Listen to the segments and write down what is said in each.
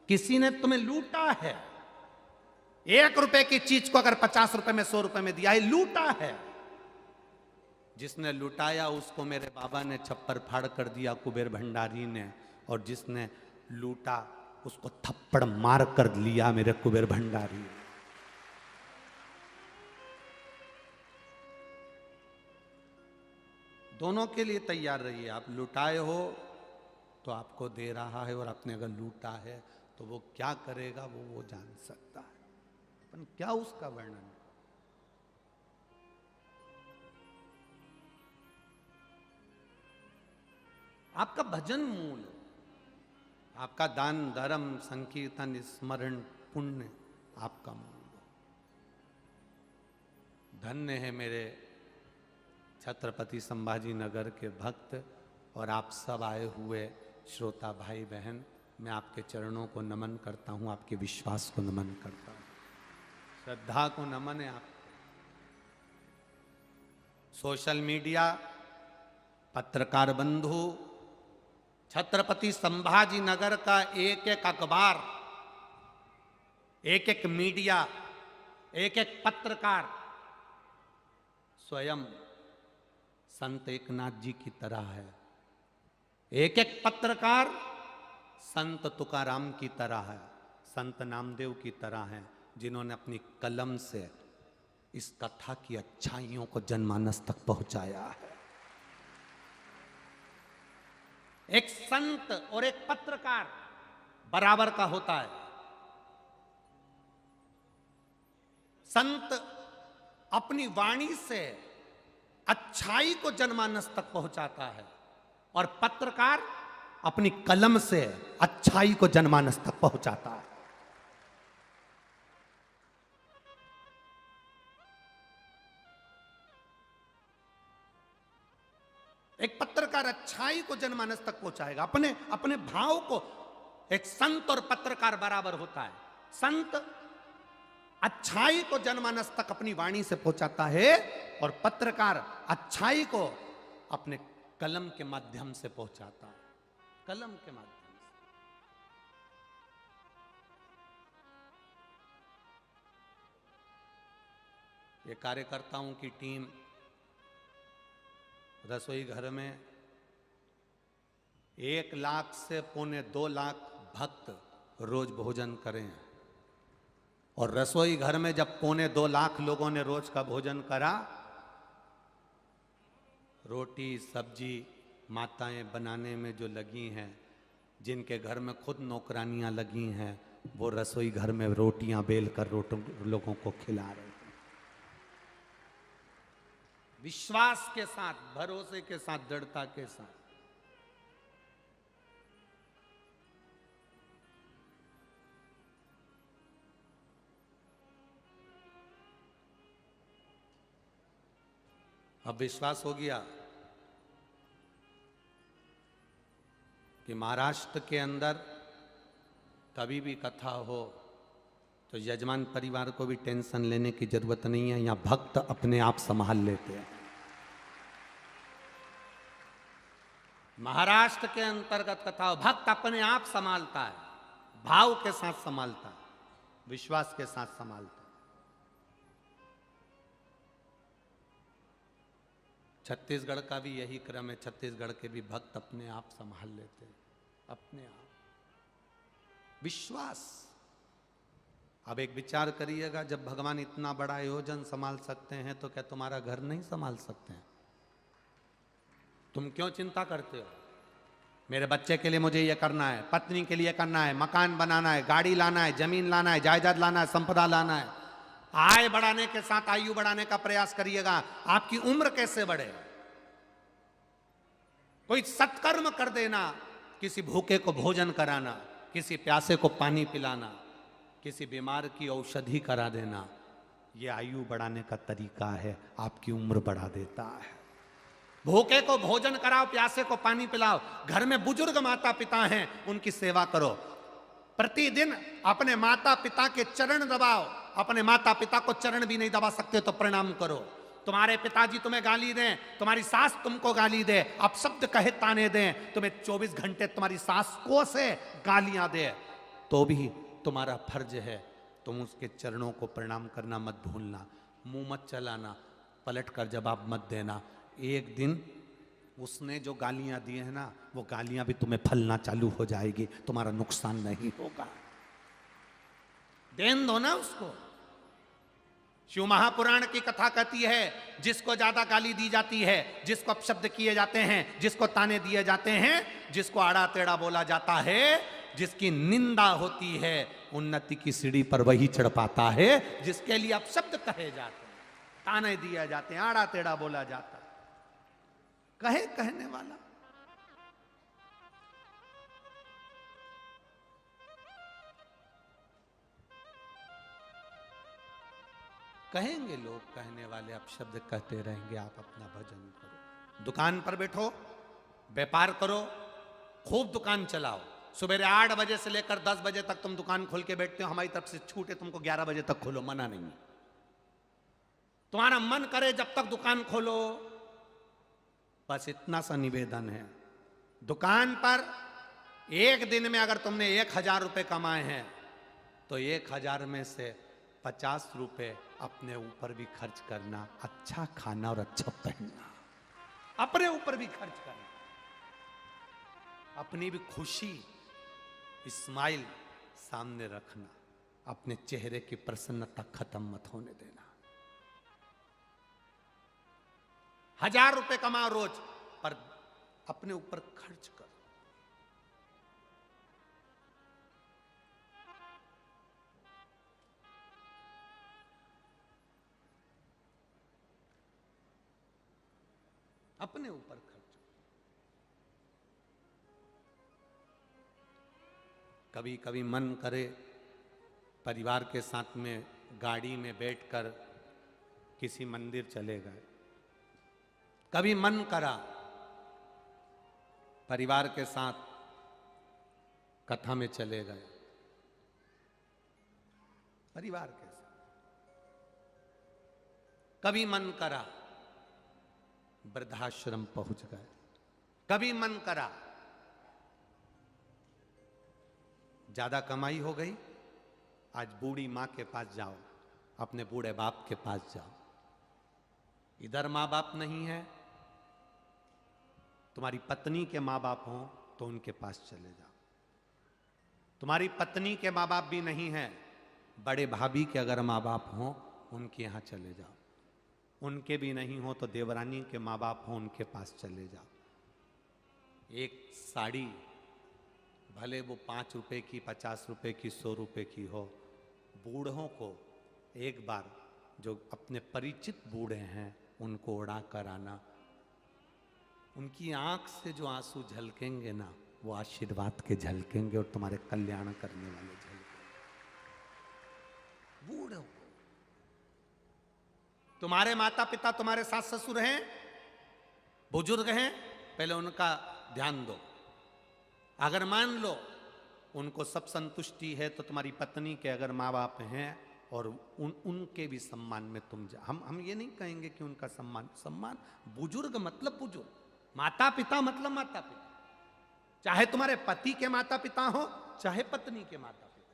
किसी ने तुम्हें लूटा है। 1 रुपए की चीज को अगर 50 रुपए में 100 रुपए में दिया है, लूटा है। जिसने लुटाया उसको मेरे बाबा ने छप्पर फाड़ कर दिया, कुबेर भंडारी ने, और जिसने लूटा उसको थप्पड़ मार कर लिया मेरे कुबेर भंडारी। दोनों के लिए तैयार रहिए। आप लुटाए हो तो आपको दे रहा है, और आपने अगर लूटा है तो वो क्या करेगा वो जान सकता है। पर क्या उसका वर्णन। आपका भजन मूल, आपका दान धर्म संकीर्तन स्मरण पुण्य आपका मूल। धन्य है मेरे छत्रपति संभाजी नगर के भक्त और आप सब आए हुए श्रोता भाई बहन। मैं आपके चरणों को नमन करता हूं, आपके विश्वास को नमन करता हूं, श्रद्धा को नमन है। आप सोशल मीडिया, पत्रकार बंधु, छत्रपति संभाजी नगर का एक एक अखबार, एक एक मीडिया, एक एक पत्रकार स्वयं संत एकनाथ जी की तरह है। एक एक पत्रकार संत तुकाराम की तरह है, संत नामदेव की तरह है, जिन्होंने अपनी कलम से इस कथा की अच्छाइयों को जनमानस तक पहुंचाया है। एक संत और एक पत्रकार बराबर का होता है। संत अपनी वाणी से अच्छाई को जनमानस तक पहुंचाता है और पत्रकार अपनी कलम से अच्छाई को जनमानस तक पहुंचाता है। एक पत्रकार अच्छाई को जनमानस तक पहुंचाएगा, अपने अपने भाव को। एक संत और पत्रकार बराबर होता है। संत अच्छाई को जनमानस तक अपनी वाणी से पहुंचाता है और पत्रकार अच्छाई को अपने कलम के माध्यम से पहुंचाता है। कलम के माध्यम से। ये कार्यकर्ताओं की टीम रसोई घर में 1 लाख से 1.25 लाख भक्त रोज भोजन करें, और रसोई घर में जब 1.25 लाख लोगों ने रोज का भोजन करा, रोटी सब्जी माताएं बनाने में जो लगी हैं, जिनके घर में खुद नौकरानियां लगी हैं, वो रसोई घर में रोटियां बेल कर लोगों को खिला रहे हैं। विश्वास के साथ, भरोसे के साथ, दृढ़ता के साथ। अब विश्वास हो गया कि महाराष्ट्र के अंदर कभी भी कथा हो तो यजमान परिवार को भी टेंशन लेने की जरूरत नहीं है। यहां भक्त अपने आप संभाल लेते हैं। महाराष्ट्र के अंतर्गत कथा हो, भक्त अपने आप संभालता है, भाव के साथ संभालता है, विश्वास के साथ संभालता है। छत्तीसगढ़ का भी यही क्रम है। छत्तीसगढ़ के भी भक्त अपने आप संभाल लेते हैं, अपने आप। विश्वास। अब एक विचार करिएगा, जब भगवान इतना बड़ा आयोजन संभाल सकते हैं तो क्या तुम्हारा घर नहीं संभाल सकते हैं? तुम क्यों चिंता करते हो? मेरे बच्चे के लिए मुझे ये करना है, पत्नी के लिए करना है, मकान बनाना है, गाड़ी लाना है, जमीन लाना है, जायदाद लाना है, संपदा लाना है। आय बढ़ाने के साथ आयु बढ़ाने का प्रयास करिएगा। आपकी उम्र कैसे बढ़े? कोई सत्कर्म कर देना, किसी भूखे को भोजन कराना, किसी प्यासे को पानी पिलाना, किसी बीमार की औषधि करा देना, यह आयु बढ़ाने का तरीका है, आपकी उम्र बढ़ा देता है। भूखे को भोजन कराओ, प्यासे को पानी पिलाओ। घर में बुजुर्ग माता पिता हैं, उनकी सेवा करो। प्रतिदिन अपने माता पिता के चरण दबाओ। अपने माता पिता को चरण भी नहीं दबा सकते तो प्रणाम करो। तुम्हारे पिताजी तुम्हें गाली दें, तुम्हारी सास तुमको गाली दे, आप शब्द कहे ताने दें, तुम्हें 24 घंटे तुम्हारी सास को से गालियां दे, तो भी तुम्हारा फर्ज है, तुम उसके चरणों को प्रणाम करना मत भूलना, मुंह मत चलाना, पलट कर जवाब मत देना। एक दिन उसने जो गालियां दी है ना, वो गालियां भी तुम्हें फलना चालू हो जाएगी, तुम्हारा नुकसान नहीं होगा। देन दो ना उसको। शिव महापुराण की कथा कहती है, जिसको ज्यादा गाली दी जाती है, जिसको अपशब्द किए जाते हैं, जिसको ताने दिए जाते हैं, जिसको आड़ा टेढ़ा बोला जाता है, जिसकी निंदा होती है, उन्नति की सीढ़ी पर वही चढ़ पाता है। जिसके लिए अपशब्द कहे जाते हैं, ताने दिए जाते हैं, आड़ा टेढ़ा बोला जाता है, कहे कहने वाला। कहेंगे लोग, कहने वाले अपशब्द कहते रहेंगे, आप अपना भजन करो, दुकान पर बैठो, व्यापार करो, खूब दुकान चलाओ। सुबह 8 बजे से लेकर 10 बजे तक तुम दुकान खोल के बैठते हो, हमारी तरफ से छूट है, तुमको 11 बजे तक खोलो, मना नहीं। तुम्हारा मन करे जब तक दुकान खोलो, बस इतना सा निवेदन है। दुकान पर एक दिन में अगर तुमने 1000 रुपए कमाए हैं, तो 1000 में से 50 रुपए अपने ऊपर भी खर्च करना, अच्छा खाना और अच्छा पहनना, अपने ऊपर भी खर्च करना, अपनी भी खुशी, स्माइल सामने रखना, अपने चेहरे की प्रसन्नता खत्म मत होने देना। 1000 रुपए कमाओ रोज, पर अपने ऊपर खर्च करो। अपने ऊपर खर्च। कभी कभी मन करे परिवार के साथ में गाड़ी में बैठकर किसी मंदिर चले गए, कभी मन करा परिवार के साथ कथा में चले गए, परिवार के साथ, कभी मन करा वृद्धाश्रम पहुंच गए, कभी मन करा ज्यादा कमाई हो गई, आज बूढ़ी मां के पास जाओ, अपने बूढ़े बाप के पास जाओ। इधर मां बाप नहीं है, तुम्हारी पत्नी के मां बाप हो तो उनके पास चले जाओ। तुम्हारी पत्नी के मां बाप भी नहीं है, बड़े भाभी के अगर मां बाप हो उनके यहां चले जाओ। उनके भी नहीं हो तो देवरानी के माँ बाप हो, उनके पास चले जाओ। एक साड़ी भले वो 5 रुपए की, 50 रुपए की, 100 रुपए की हो, बूढ़ों को एक बार, जो अपने परिचित बूढ़े हैं, उनको उड़ा कर आना। उनकी आंख से जो आंसू झलकेंगे ना, वो आशीर्वाद के झलकेंगे और तुम्हारे कल्याण करने वाले झलकेंगे। बूढ़ों, तुम्हारे माता पिता, तुम्हारे सास ससुर हैं, बुजुर्ग हैं, पहले उनका ध्यान दो। अगर मान लो उनको सब संतुष्टि है, तो तुम्हारी पत्नी के अगर माँ बाप हैं और उनके भी सम्मान में तुम जा। हम ये नहीं कहेंगे कि उनका सम्मान, बुजुर्ग मतलब बुजुर्ग, माता पिता मतलब माता पिता, चाहे तुम्हारे पति के माता पिता हो, चाहे पत्नी के माता पिता,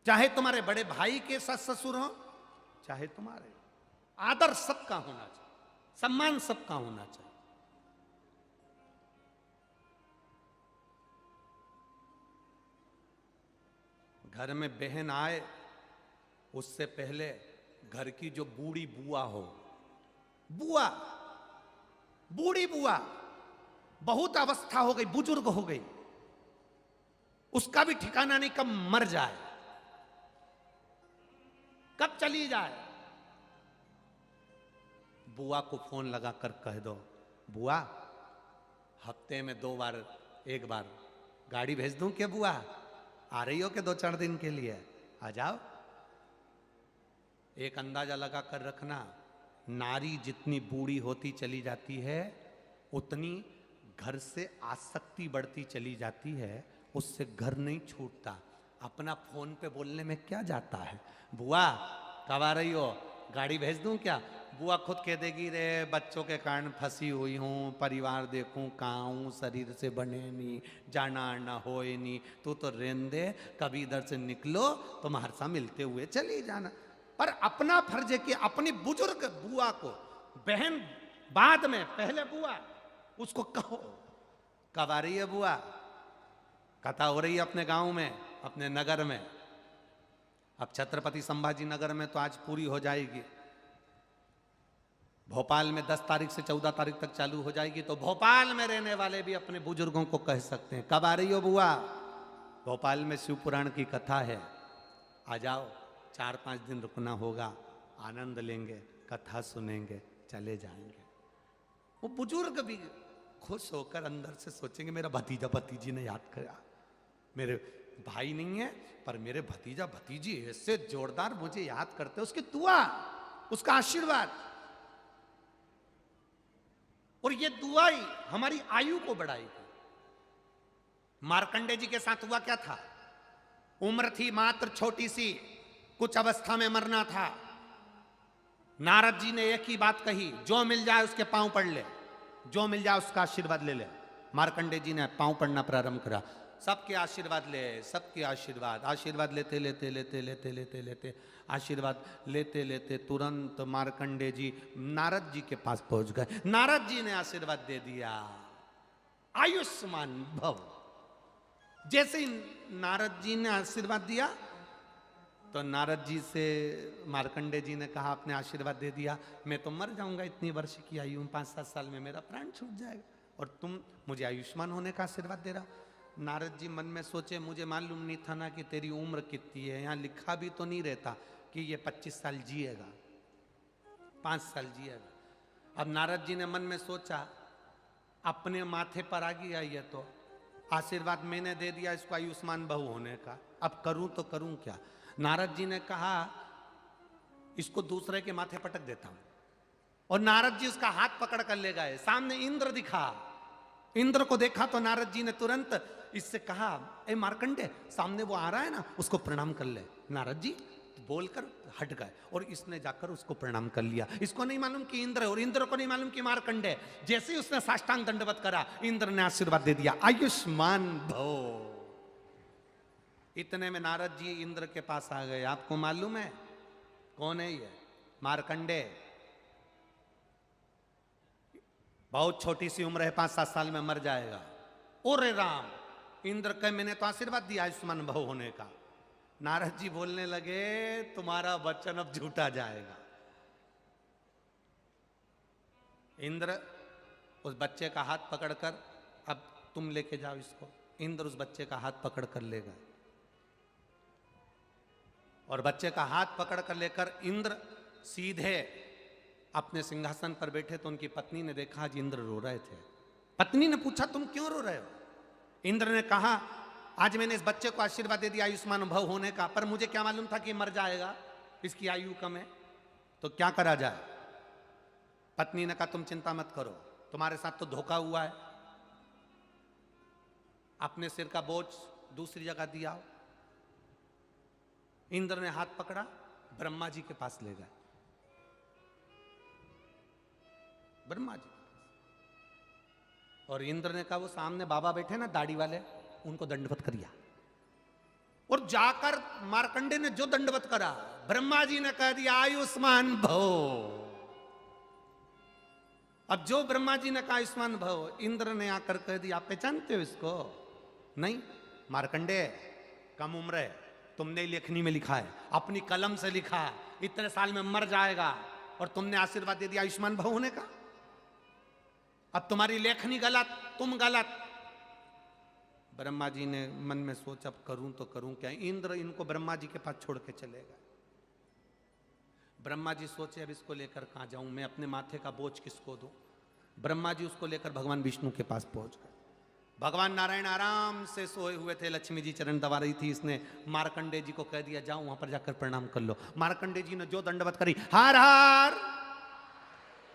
चाहे तुम्हारे बड़े भाई के सास ससुर हो, चाहे तुम्हारे, आदर सबका होना चाहिए, सम्मान सबका होना चाहिए। घर में बहन आए, उससे पहले घर की जो बूढ़ी बुआ हो, बुआ, बूढ़ी बुआ, बहुत अवस्था हो गई, बुजुर्ग हो गई, उसका भी ठिकाना नहीं, कब मर जाए, कब चली जाए। बुआ को फोन लगाकर कह दो, बुआ हफ्ते में 2 बार, 1 बार गाड़ी भेज दूं क्या बुआ? आ रही हो कि 2-4 दिन के लिए? आ जाओ। एक अंदाजा लगा कर रखना, नारी जितनी बूढ़ी होती चली जाती है, उतनी घर से आसक्ति बढ़ती चली जाती है, उससे घर नहीं छूटता। अपना फोन पे बोलने में क्या जाता है? बुआ कब आ रही हो? गाड़ी भेज दूं क्या? बुआ खुद कह देगी, रे बच्चों के कारण फंसी हुई हूँ, परिवार देखूं कहाँ हूँ, शरीर से बने नहीं, जाना आना हो नहीं, तू तो रहने दे, कभी इधर से निकलो तो महरसा मिलते हुए चली जाना। पर अपना फर्ज है कि अपनी बुजुर्ग बुआ को, बहन बाद में, पहले बुआ, उसको कहो कब आ रही है बुआ, कथा हो रही है अपने गांव में, अपने नगर में। अब छत्रपति संभाजी नगर में तो आज पूरी हो जाएगी, भोपाल में 10 तारीख से 14 तारीख तक चालू हो जाएगी, तो भोपाल में रहने वाले भी अपने बुजुर्गों को कह सकते हैं, कब आ रही हो बुआ, भोपाल में शिव पुराण की कथा है, आ जाओ, 4-5 दिन रुकना होगा, आनंद लेंगे, कथा सुनेंगे, चले जाएंगे। वो बुजुर्ग भी खुश होकर अंदर से सोचेंगे, मेरा भतीजा भतीजी ने याद किया, मेरे भाई नहीं है पर मेरे भतीजा भतीजी ऐसे जोरदार मुझे याद करते, उसकी दुआ, उसका आशीर्वाद, और ये दुआ ही हमारी आयु को बढ़ाएगी। मार्कंडे जी के साथ हुआ क्या था? उम्र थी मात्र छोटी सी, कुछ अवस्था में मरना था। नारद जी ने एक ही बात कही, जो मिल जाए उसके पांव पड़ ले, जो मिल जाए उसका आशीर्वाद ले ले। मार्कंडे जी ने पांव पड़ना प्रारंभ करा, सबके आशीर्वाद ले, सबके आशीर्वाद, आशीर्वाद लेते लेते लेते लेते लेते लेते आशीर्वाद लेते लेते तुरंत मार्कंडे जी नारद जी के पास पहुंच गए। नारद जी ने आशीर्वाद दे दिया, आयुष्मान भव। जैसे ही नारद जी ने आशीर्वाद दिया तो नारद जी से मार्कंडे जी ने कहा, आपने आशीर्वाद दे दिया, मैं तो मर जाऊंगा, इतनी वर्ष की आयु, 5-7 साल में मेरा प्राण छूट जाएगा, और तुम मुझे आयुष्मान होने का आशीर्वाद दे रहा। नारद जी मन में सोचे, मुझे मालूम नहीं था ना कि तेरी उम्र कितनी है, यहाँ लिखा भी तो नहीं रहता कि ये 25 साल जिएगा, 5 साल जिएगा। अब नारद जी ने मन में सोचा, अपने माथे पर आ गया ये तो, आशीर्वाद मैंने दे दिया इसको आयुष्मान बहु होने का, अब करूं तो करूं क्या। नारद जी ने कहा, इसको दूसरे के माथे पटक देता हूं, और नारद जी उसका हाथ पकड़ कर ले गए। सामने इंद्र दिखा, इंद्र को देखा तो नारद जी ने तुरंत इससे कहा, ए मार्कंडे, सामने वो आ रहा है ना, उसको प्रणाम कर ले। नारद जी बोलकर हट गए, और इसने जाकर उसको प्रणाम कर लिया। इसको नहीं मालूम कि इंद्र है, और इंद्र को नहीं मालूम कि मार्कंडे। जैसे ही उसने साष्टांग दंडवत करा, इंद्र ने आशीर्वाद दे दिया, आयुष्मान भव। इतने में नारद जी इंद्र के पास आ गए। आपको मालूम है कौन है ये? मार्कंडे। बहुत छोटी सी उम्र है, 5-7 साल में मर जाएगा। ओरे राम, इंद्र कहे, मैंने तो आशीर्वाद दिया आयुष्मान भव होने का। नारद जी बोलने लगे, तुम्हारा वचन अब झूठा जाएगा। इंद्र उस बच्चे का हाथ पकड़कर, अब तुम लेके जाओ इसको। इंद्र उस बच्चे का हाथ पकड़ कर ले गए, और बच्चे का हाथ पकड़ कर लेकर इंद्र सीधे अपने सिंहासन पर बैठे तो उनकी पत्नी ने देखा आज इंद्र रो रहे थे। पत्नी ने पूछा, तुम क्यों रो रहे हो? इंद्र ने कहा, आज मैंने इस बच्चे को आशीर्वाद दे दिया आयुष्मान भव होने का, पर मुझे क्या मालूम था कि मर जाएगा, इसकी आयु कम है, तो क्या करा जाए। पत्नी ने कहा, तुम चिंता मत करो, तुम्हारे साथ तो धोखा हुआ है, अपने सिर का बोझ दूसरी जगह दिया। इंद्र ने हाथ पकड़ा, ब्रह्मा जी के पास ले गए। ब्रह्मा जी, और इंद्र ने कहा, वो सामने बाबा बैठे ना दाढ़ी वाले, उनको दंडवत करिया। और जाकर मार्कंडे ने जो दंडवत करा, ब्रह्मा जी ने कह दिया आयुष्मान भव। अब जो ब्रह्मा जी ने कहा आयुष्मान भव, इंद्र ने आकर कह दिया, आप पहचानते हो इसको? नहीं। मार्कंडे, कम उम्र है, तुमने लेखनी में लिखा है, अपनी कलम से लिखा, इतने साल में मर जाएगा, और तुमने आशीर्वाद दे दिया आयुष्मान भव होने का। अब तुम्हारी लेखनी गलत, तुम गलत। ब्रह्मा जी ने मन में सोचा, अब करूं तो करूं क्या। इंद्र इनको ब्रह्मा जी के पास छोड़ के चले गए। ब्रह्मा जी सोचे, अब इसको लेकर कहां जाऊं मैं, अपने माथे का बोझ किसको दूं। ब्रह्मा जी उसको लेकर भगवान विष्णु के पास पहुंच गए। भगवान नारायण आराम से सोए हुए थे, लक्ष्मी जी चरण दबा रही थी। इसने मार्कंडे जी को कह दिया, जाओ वहां पर जाकर प्रणाम कर लो। मार्कंडे जी ने जो दंडवत करी, हार हार,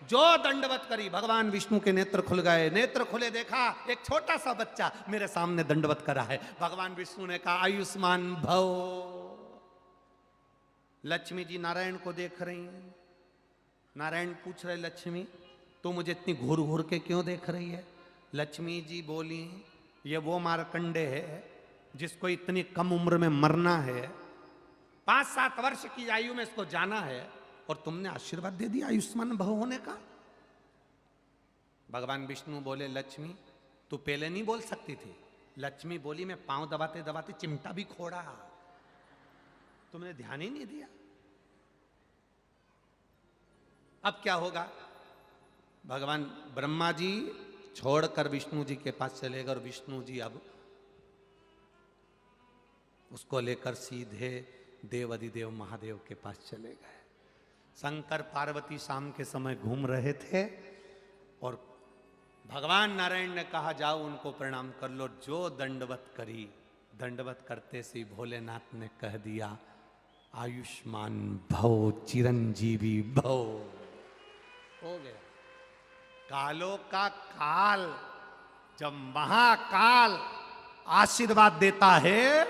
जो दंडवत करी, भगवान विष्णु के नेत्र खुल गए। नेत्र खुले, देखा एक छोटा सा बच्चा मेरे सामने दंडवत करा है। भगवान विष्णु ने कहा आयुष्मान भव। लक्ष्मी जी नारायण को देख रही हैं, नारायण पूछ रहे लक्ष्मी तू मुझे इतनी घूर घूर के क्यों देख रही है? लक्ष्मी जी बोली ये वो मार्कंडे है जिसको इतनी कम उम्र में मरना है, 5-7 वर्ष की आयु में इसको जाना है, और तुमने आशीर्वाद दे दिया आयुष्मान भव होने का। भगवान विष्णु बोले लक्ष्मी तू पहले नहीं बोल सकती थी। लक्ष्मी बोली मैं पांव दबाते दबाते चिमटा भी खोड़ा, तुमने ध्यान ही नहीं दिया। अब क्या होगा? भगवान ब्रह्मा जी छोड़कर विष्णु जी के पास चले गए और विष्णु जी अब उसको लेकर सीधे देवाधिदेव महादेव के पास चले गए। शंकर पार्वती शाम के समय घूम रहे थे और भगवान नारायण ने कहा जाओ उनको प्रणाम कर लो। जो दंडवत करी, दंडवत करते से भोलेनाथ ने कह दिया आयुष्मान भव चिरंजीवी भव। हो गया। कालों का काल जब महाकाल आशीर्वाद देता है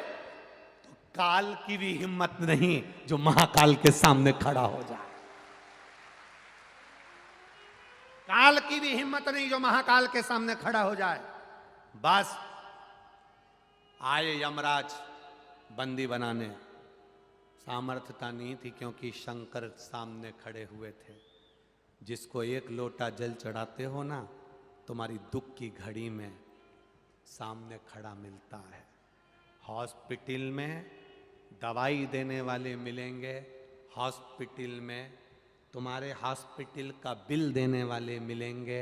तो काल की भी हिम्मत नहीं जो महाकाल के सामने खड़ा हो जाए। काल की भी हिम्मत नहीं जो महाकाल के सामने खड़ा हो जाए। बस आए यमराज बंदी बनाने, सामर्थ्यता नहीं थी क्योंकि शंकर सामने खड़े हुए थे। जिसको एक लोटा जल चढ़ाते हो ना, तुम्हारी दुख की घड़ी में सामने खड़ा मिलता है। हॉस्पिटल में दवाई देने वाले मिलेंगे, हॉस्पिटल में तुम्हारे हॉस्पिटल का बिल देने वाले मिलेंगे,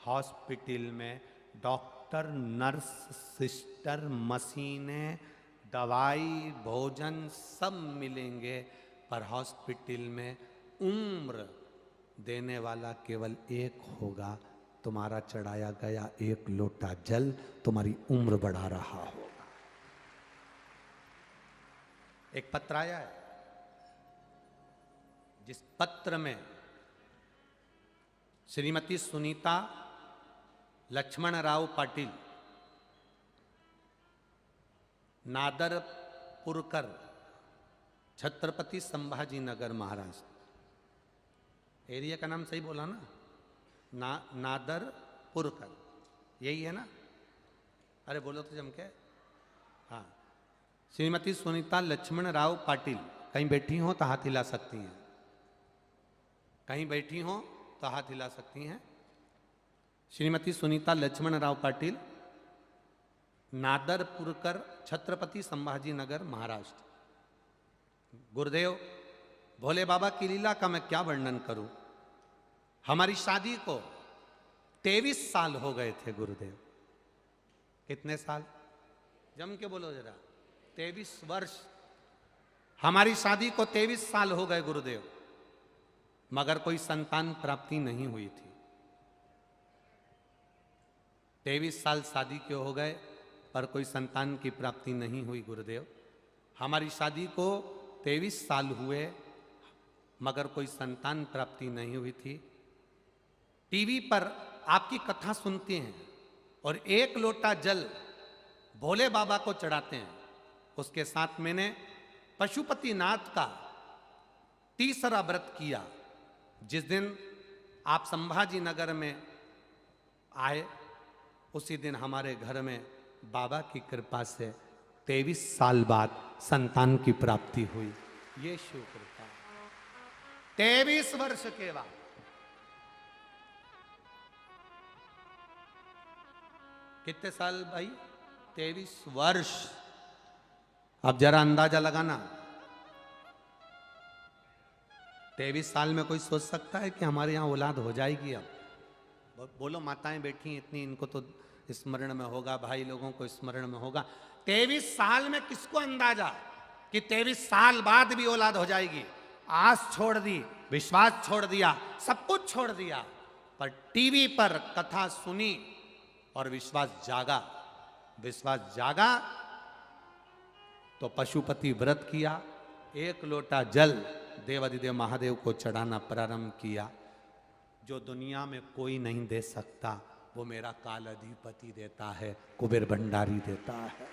हॉस्पिटल में डॉक्टर नर्स सिस्टर मशीनें दवाई भोजन सब मिलेंगे, पर हॉस्पिटल में उम्र देने वाला केवल एक होगा। तुम्हारा चढ़ाया गया एक लोटा जल तुम्हारी उम्र बढ़ा रहा होगा। एक पत्र आया है जिस पत्र में श्रीमती सुनीता लक्ष्मण राव पाटिल नादरपुरकर छत्रपति संभाजी नगर महाराष्ट्र, एरिया का नाम सही बोला ना? नादरपुरकर, यही है ना? अरे बोलो तो जम के। हाँ, श्रीमती सुनीता लक्ष्मण राव पाटिल कहीं बैठी हो तो हाथ हिला सकती हैं, कहीं बैठी हो तो हाथ हिला सकती हैं। श्रीमती सुनीता लक्ष्मण राव पाटिल नादरपुरकर छत्रपति संभाजी नगर महाराष्ट्र। गुरुदेव भोले बाबा की लीला का मैं क्या वर्णन करूं। हमारी शादी को 23 साल हो गए थे गुरुदेव। कितने साल? जम के बोलो जरा। 23 वर्ष। हमारी शादी को 23 साल हो गए गुरुदेव, मगर कोई संतान प्राप्ति नहीं हुई थी। 23 साल शादी के हो गए पर कोई संतान की प्राप्ति नहीं हुई गुरुदेव। हमारी शादी को 23 साल हुए मगर कोई संतान प्राप्ति नहीं हुई थी। टीवी पर आपकी कथा सुनते हैं और एक लोटा जल भोले बाबा को चढ़ाते हैं। उसके साथ मैंने पशुपतिनाथ का तीसरा व्रत किया। जिस दिन आप संभाजी नगर में आए उसी दिन हमारे घर में बाबा की कृपा से 23 साल बाद संतान की प्राप्ति हुई। ये शिव कृपा। 23 वर्ष के बाद। कितने साल भाई? 23 वर्ष। अब जरा अंदाजा लगाना, 23 साल में कोई सोच सकता है कि हमारे यहाँ औलाद हो जाएगी? अब बोलो, माताएं बैठी इतनी, इनको तो स्मरण में होगा, भाई लोगों को स्मरण में होगा। 23 साल में किसको अंदाजा कि 23 साल बाद भी औलाद हो जाएगी? आस छोड़ दी, विश्वास छोड़ दिया, सब कुछ छोड़ दिया, पर टीवी पर कथा सुनी और विश्वास जागा। विश्वास जागा तो पशुपति व्रत किया, एक लोटा जल देवाधिदेव महादेव को चढ़ाना प्रारंभ किया। जो दुनिया में कोई नहीं दे सकता वो मेरा काल अधिपति देता है, कुबेर भंडारी देता है।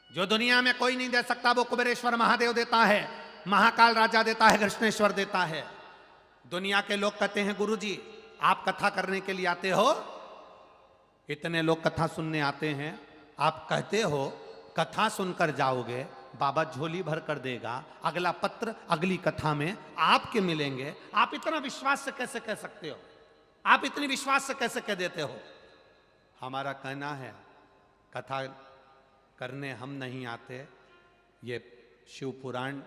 जो दुनिया में कोई नहीं दे सकता वो कुबेरेश्वर महादेव देता है। महाकाल राजा देता है, कृष्णेश्वर देता है। दुनिया के लोग कहते हैं गुरुजी आप कथा करने के लिए आते हो, इतने लोग कथा सुनने आते हैं, आप कहते हो कथा सुनकर जाओगे, बाबा झोली भर कर देगा, अगला पत्र अगली कथा में आपके मिलेंगे, आप इतना विश्वास से कैसे कह सकते हो? आप इतनी विश्वास से कैसे कह देते हो? हमारा कहना है कथा करने हम नहीं आते, ये शिव पुराण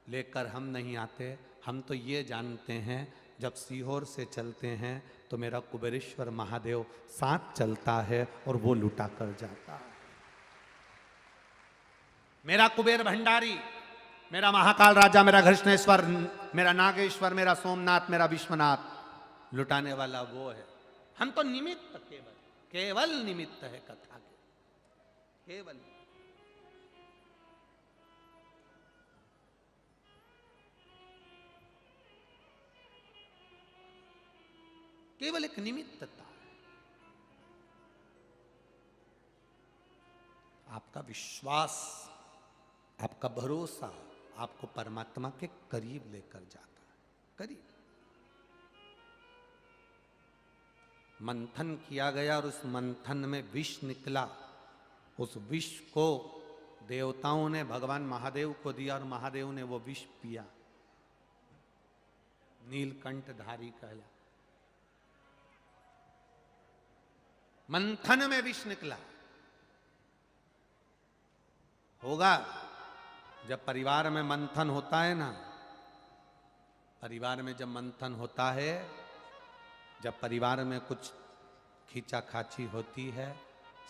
लेकर हम नहीं आते, हम तो ये जानते हैं जब सीहोर से चलते हैं तो मेरा कुबेरेश्वर महादेव साथ चलता है और वो लुटा कर जाता है। मेरा कुबेर भंडारी, मेरा महाकाल राजा, मेरा कृष्णेश्वर, मेरा नागेश्वर, मेरा सोमनाथ, मेरा विश्वनाथ, लुटाने वाला वो है। हम तो निमित्त, केवल केवल निमित्त है कथा के, केवल। केवल एक निमित्तता। आपका विश्वास, आपका भरोसा आपको परमात्मा के करीब लेकर जाता है, करीब। मंथन किया गया और उस मंथन में विष निकला, उस विष को देवताओं ने भगवान महादेव को दिया और महादेव ने वो विष पिया, नीलकंठधारी कहला। मंथन में विष निकला। होगा जब परिवार में मंथन होता है ना, परिवार में जब मंथन होता है, जब परिवार में कुछ खींचा खाची होती है,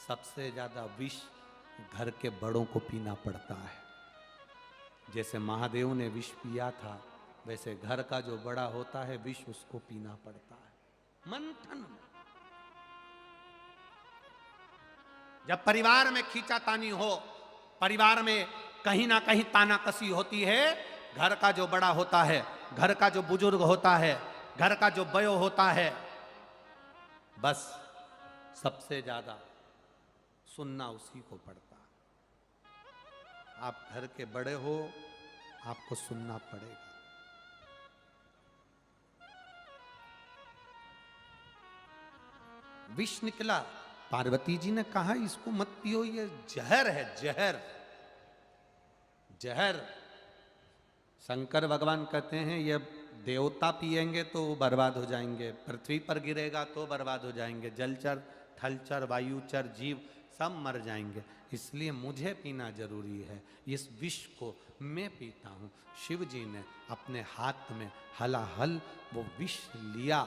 सबसे ज्यादा विष घर के बड़ों को पीना पड़ता है। जैसे महादेव ने विष पिया था, वैसे घर का जो बड़ा होता है विष उसको पीना पड़ता है मंथन में। जब परिवार में खींचातानी हो, परिवार में कहीं ना कहीं तानाकसी होती है, घर का जो बड़ा होता है, घर का जो बुजुर्ग होता है, घर का जो बयो होता है, बस सबसे ज्यादा सुनना उसी को पड़ता। आप घर के बड़े हो, आपको सुनना पड़ेगा। विष निकला, पार्वती जी ने कहा इसको मत पियो, ये जहर है, जहर, जहर। शंकर भगवान कहते हैं ये देवता पिएंगे तो वो बर्बाद हो जाएंगे, पृथ्वी पर गिरेगा तो बर्बाद हो जाएंगे, जलचर, थलचर, वायुचर, जीव सब मर जाएंगे, इसलिए मुझे पीना जरूरी है। इस विष को मैं पीता हूँ। शिव जी ने अपने हाथ में हलाहल वो विष लिया,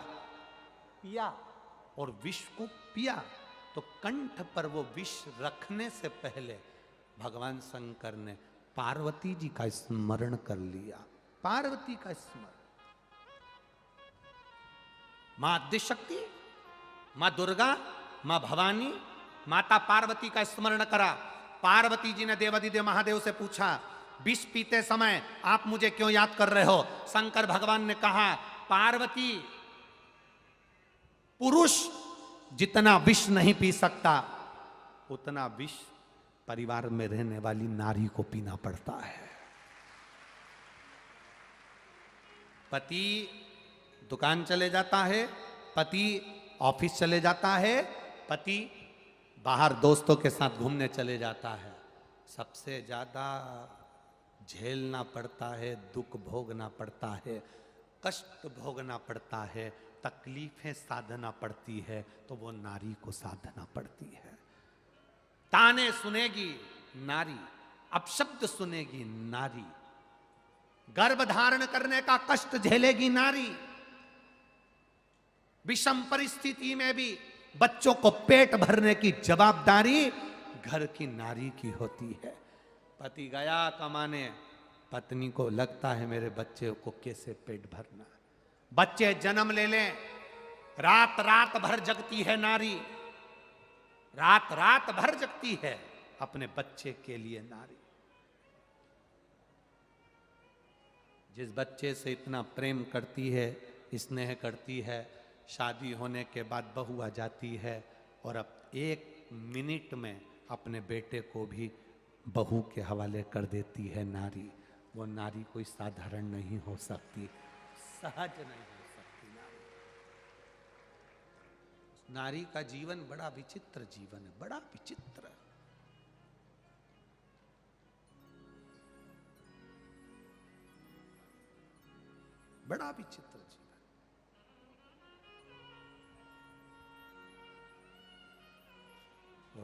पिया, और विष को पिया तो कंठ पर वो विष रखने से पहले भगवान शंकर ने पार्वती जी का स्मरण कर लिया। पार्वती का स्मरण, मां आद्यशक्ति, मां दुर्गा, मां भवानी, माता पार्वती का स्मरण करा। पार्वती जी ने देवादिदेव महादेव से पूछा, विष पीते समय आप मुझे क्यों याद कर रहे हो? शंकर भगवान ने कहा, पार्वती, पुरुष जितना विष नहीं पी सकता, उतना विष परिवार में रहने वाली नारी को पीना पड़ता है। पति दुकान चले जाता है, पति ऑफिस चले जाता है, पति बाहर दोस्तों के साथ घूमने चले जाता है, सबसे ज्यादा झेलना पड़ता है, दुख भोगना पड़ता है, कष्ट भोगना पड़ता है, तकलीफें साधना पड़ती है, तो वो नारी को साधना पड़ती है। ताने सुनेगी नारी, अपशब्द सुनेगी नारी, गर्भ धारण करने का कष्ट झेलेगी नारी, विषम परिस्थिति में भी बच्चों को पेट भरने की जवाबदारी घर की नारी की होती है। पति गया कमाने, पत्नी को लगता है मेरे बच्चे को कैसे पेट भरना। बच्चे जन्म ले लें, रात रात भर जगती है नारी, रात रात भर जगती है अपने बच्चे के लिए नारी। जिस बच्चे से इतना प्रेम करती है, स्नेह करती है, शादी होने के बाद बहू आ जाती है और अब 1 मिनट में अपने बेटे को भी बहू के हवाले कर देती है नारी। वो नारी कोई साधारण नहीं हो सकती, सहज नहीं हो सकती नारी। नारी का जीवन बड़ा विचित्र जीवन है, बड़ा विचित्र। बड़ा विचित्र जीवन।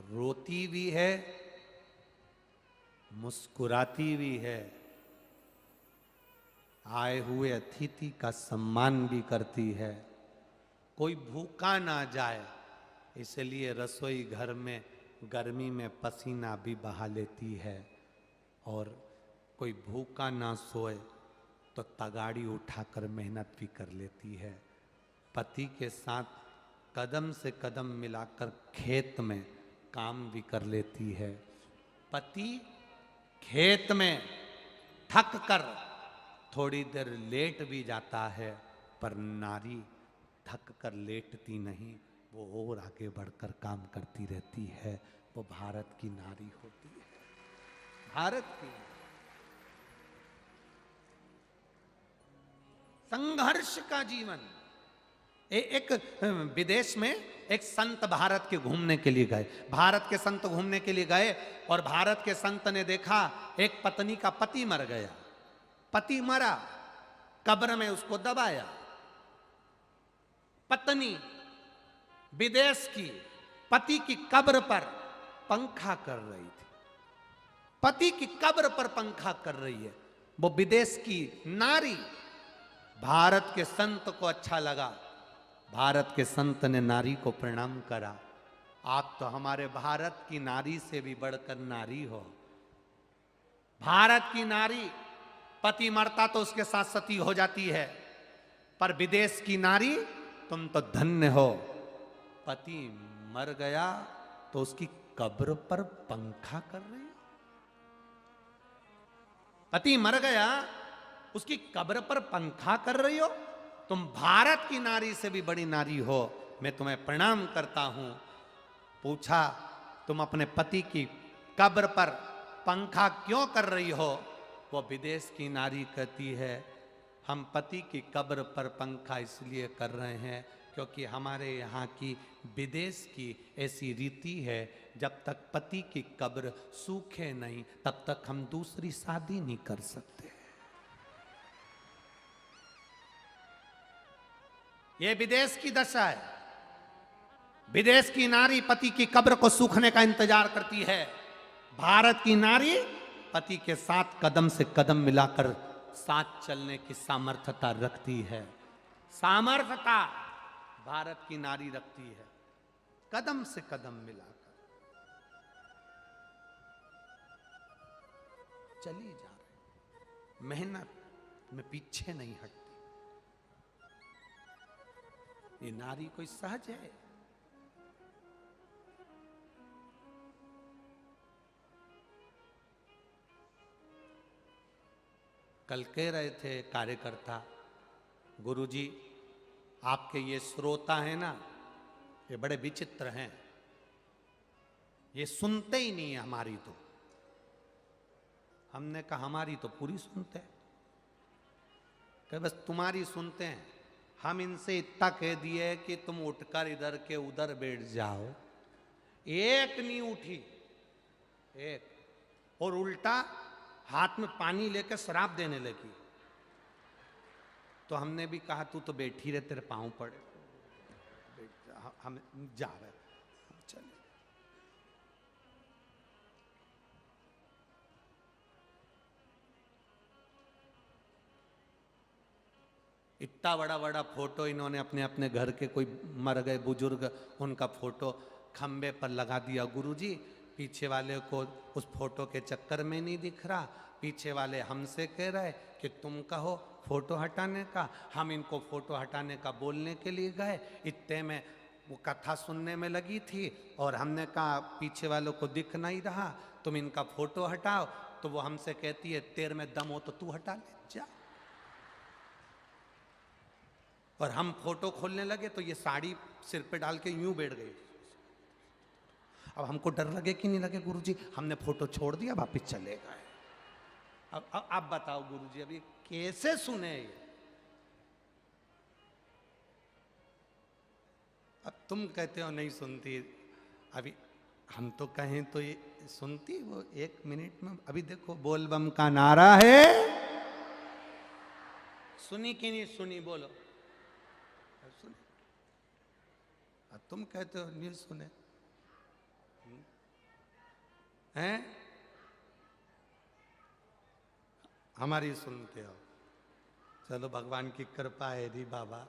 रोती भी है, मुस्कुराती भी है, आए हुए अतिथि का सम्मान भी करती है, कोई भूखा ना जाए इसलिए रसोई घर में गर्मी में पसीना भी बहा लेती है, और कोई भूखा ना सोए तो तगाड़ी उठाकर मेहनत भी कर लेती है। पति के साथ कदम से कदम मिलाकर खेत में काम भी कर लेती है। पति खेत में थक कर थोड़ी देर लेट भी जाता है, पर नारी थक कर लेटती नहीं, वो और आगे बढ़कर काम करती रहती है। वो भारत की नारी होती है, भारत की। संघर्ष का जीवन। एक विदेश में एक संत भारत के घूमने के लिए गए, भारत के संत घूमने के लिए गए, और भारत के संत ने देखा एक पत्नी का पति मर गया। पति मरा, कब्र में उसको दबाया। पत्नी विदेश की पति की कब्र पर पंखा कर रही थी, पति की कब्र पर पंखा कर रही है वो विदेश की नारी। भारत के संत को अच्छा लगा, भारत के संत ने नारी को प्रणाम करा। आप तो हमारे भारत की नारी से भी बढ़कर नारी हो। भारत की नारी पति मरता तो उसके साथ सती हो जाती है, पर विदेश की नारी तुम तो धन्य हो, पति मर गया तो उसकी कब्र पर पंखा कर रही हो। पति मर गया, उसकी कब्र पर पंखा कर रही हो। तुम भारत की नारी से भी बड़ी नारी हो, मैं तुम्हें प्रणाम करता हूं। पूछा, तुम अपने पति की कब्र पर पंखा क्यों कर रही हो? वो विदेश की नारी कहती है, हम पति की कब्र पर पंखा इसलिए कर रहे हैं क्योंकि हमारे यहाँ की विदेश की ऐसी रीति है, जब तक पति की कब्र सूखे नहीं तब तक हम दूसरी शादी नहीं कर सकते। ये विदेश की दशा है। विदेश की नारी पति की कब्र को सूखने का इंतजार करती है, भारत की नारी पति के साथ कदम से कदम मिलाकर साथ चलने की सामर्थ्यता रखती है। सामर्थ्यता भारत की नारी रखती है, कदम से कदम मिलाकर चली जा रही, मेहनत में पीछे नहीं हटती। ये नारी कोई सहज है? कल कह रहे थे कार्यकर्ता, गुरुजी आपके ये श्रोता हैं ना, ये बड़े विचित्र हैं, ये सुनते ही नहीं है हमारी। तो हमने कहा हमारी तो पूरी सुनते हैं, कि बस तुम्हारी सुनते हैं। हम इनसे इतना कह दिए कि तुम उठकर इधर के उधर बैठ जाओ, एक नहीं उठी, एक, और उल्टा हाथ में पानी लेकर शराब देने लगी। तो हमने भी कहा तू तो बैठी रहे, तेरे पांव पड़े, हम जा रहे, चले। इतना बड़ा बड़ा फोटो इन्होंने अपने अपने घर के कोई मर गए बुजुर्ग, उनका फोटो खंबे पर लगा दिया। गुरुजी पीछे वाले को उस फोटो के चक्कर में नहीं दिख रहा, पीछे वाले हमसे कह रहे कि तुम कहो फोटो हटाने का। हम इनको फोटो हटाने का बोलने के लिए गए, इतने में वो कथा सुनने में लगी थी, और हमने कहा पीछे वालों को दिख नहीं रहा, तुम इनका फोटो हटाओ। तो वो हमसे कहती है तेरे में दम हो तो तू हटा ले जा। और हम फोटो खोलने लगे तो ये साड़ी सिर पे डाल के यूं बैठ गई। अब हमको डर लगे कि नहीं लगे गुरुजी, हमने फोटो छोड़ दिया, वापिस चले गए। अब आप बताओ गुरुजी, अभी कैसे सुने ये? अब तुम कहते हो नहीं सुनती, अभी हम तो कहें तो ये सुनती वो 1 मिनट में। अभी देखो बोलबम का नारा है, सुनी कि नहीं सुनी बोलो? सुनी। अब तुम कहते हो नहीं सुने हैं, हमारी सुनते हो। चलो भगवान की कृपा है री बाबा,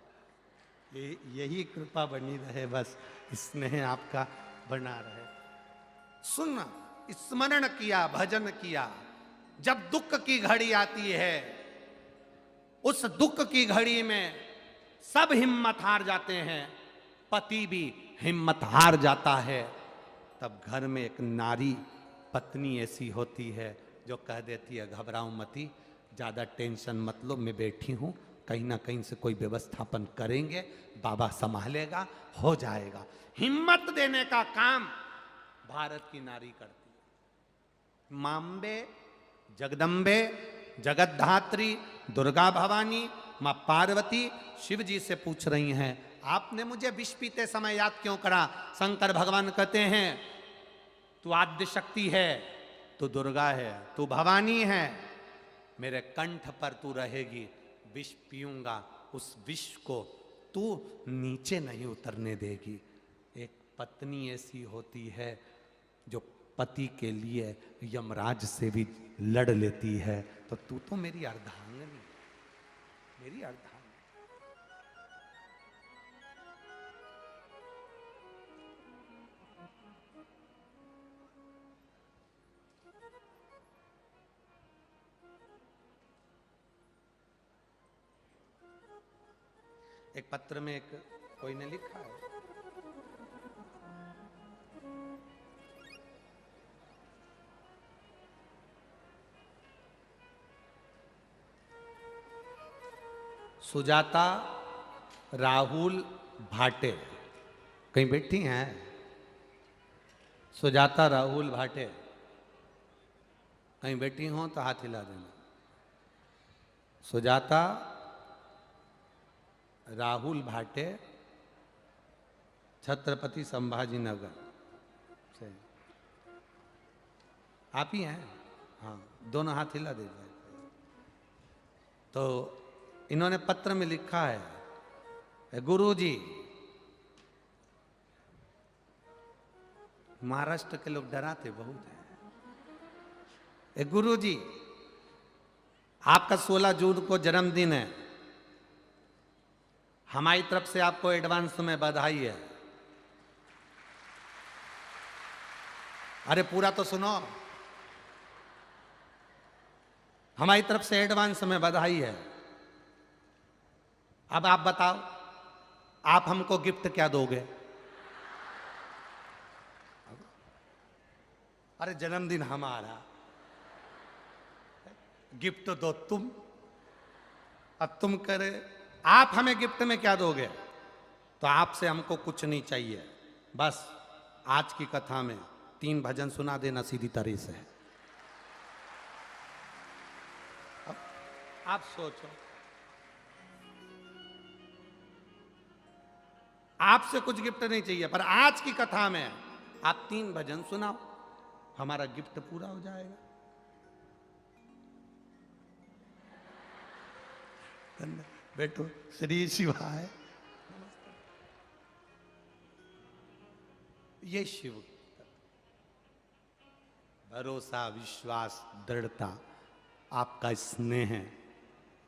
यही कृपा बनी रहे, बस स्नेह आपका बना रहे। सुनना, स्मरण किया, भजन किया। जब दुख की घड़ी आती है, उस दुख की घड़ी में सब हिम्मत हार जाते हैं, पति भी हिम्मत हार जाता है। तब घर में एक नारी पत्नी ऐसी होती है जो कह देती है घबराओ मती, ज़्यादा टेंशन मत लो, मैं बैठी हूँ, कहीं ना कहीं से कोई व्यवस्थापन करेंगे, बाबा संभालेगा, हो जाएगा। हिम्मत देने का काम भारत की नारी करती है। मांबे, जगदम्बे, जगतधात्री, दुर्गा भवानी, मां पार्वती शिव जी से पूछ रही हैं, आपने मुझे विष पीते समय याद क्यों करा? शंकर भगवान कहते हैं, तू आद्य शक्ति है, तू दुर्गा है, तू भवानी है, मेरे कंठ पर तू रहेगी, विष पीऊंगा, उस विष को तू नीचे नहीं उतरने देगी। एक पत्नी ऐसी होती है जो पति के लिए यमराज से भी लड़ लेती है। तो तू तो मेरी अर्धांगिनी, मेरी अर्धांगिनी। एक पत्र में एक कोई ने लिखा है, सुजाता राहुल भाटे, कहीं बैठी हैं? सुजाता राहुल भाटे कहीं बैठी हो तो हाथ हिला देना। सुजाता राहुल भाटे, छत्रपति संभाजी नगर से, आप ही हैं? हाँ, दोनों हाथ हिला दीजिए। तो इन्होंने पत्र में लिखा है, गुरुजी, महाराष्ट्र के लोग डराते बहुत हैं। गुरुजी, आपका 16 जून को जन्मदिन है, हमारी तरफ से आपको एडवांस में बधाई है। अरे पूरा तो सुनो, हमारी तरफ से एडवांस में बधाई है। अब आप बताओ, आप हमको गिफ्ट क्या दोगे? अरे जन्मदिन हमारा, गिफ्ट दो तुम। अब तुम करे आप हमें गिफ्ट में क्या दोगे? तो आपसे हमको कुछ नहीं चाहिए, बस आज की कथा में 3 भजन सुना देना सीधी तरह से। अब आप सोचो, आपसे कुछ गिफ्ट नहीं चाहिए, पर आज की कथा में आप 3 भजन सुनाओ, हमारा गिफ्ट पूरा हो जाएगा। बैठो, श्री शिवाय। ये शिव भरोसा, विश्वास, दृढ़ता, आपका स्नेह है।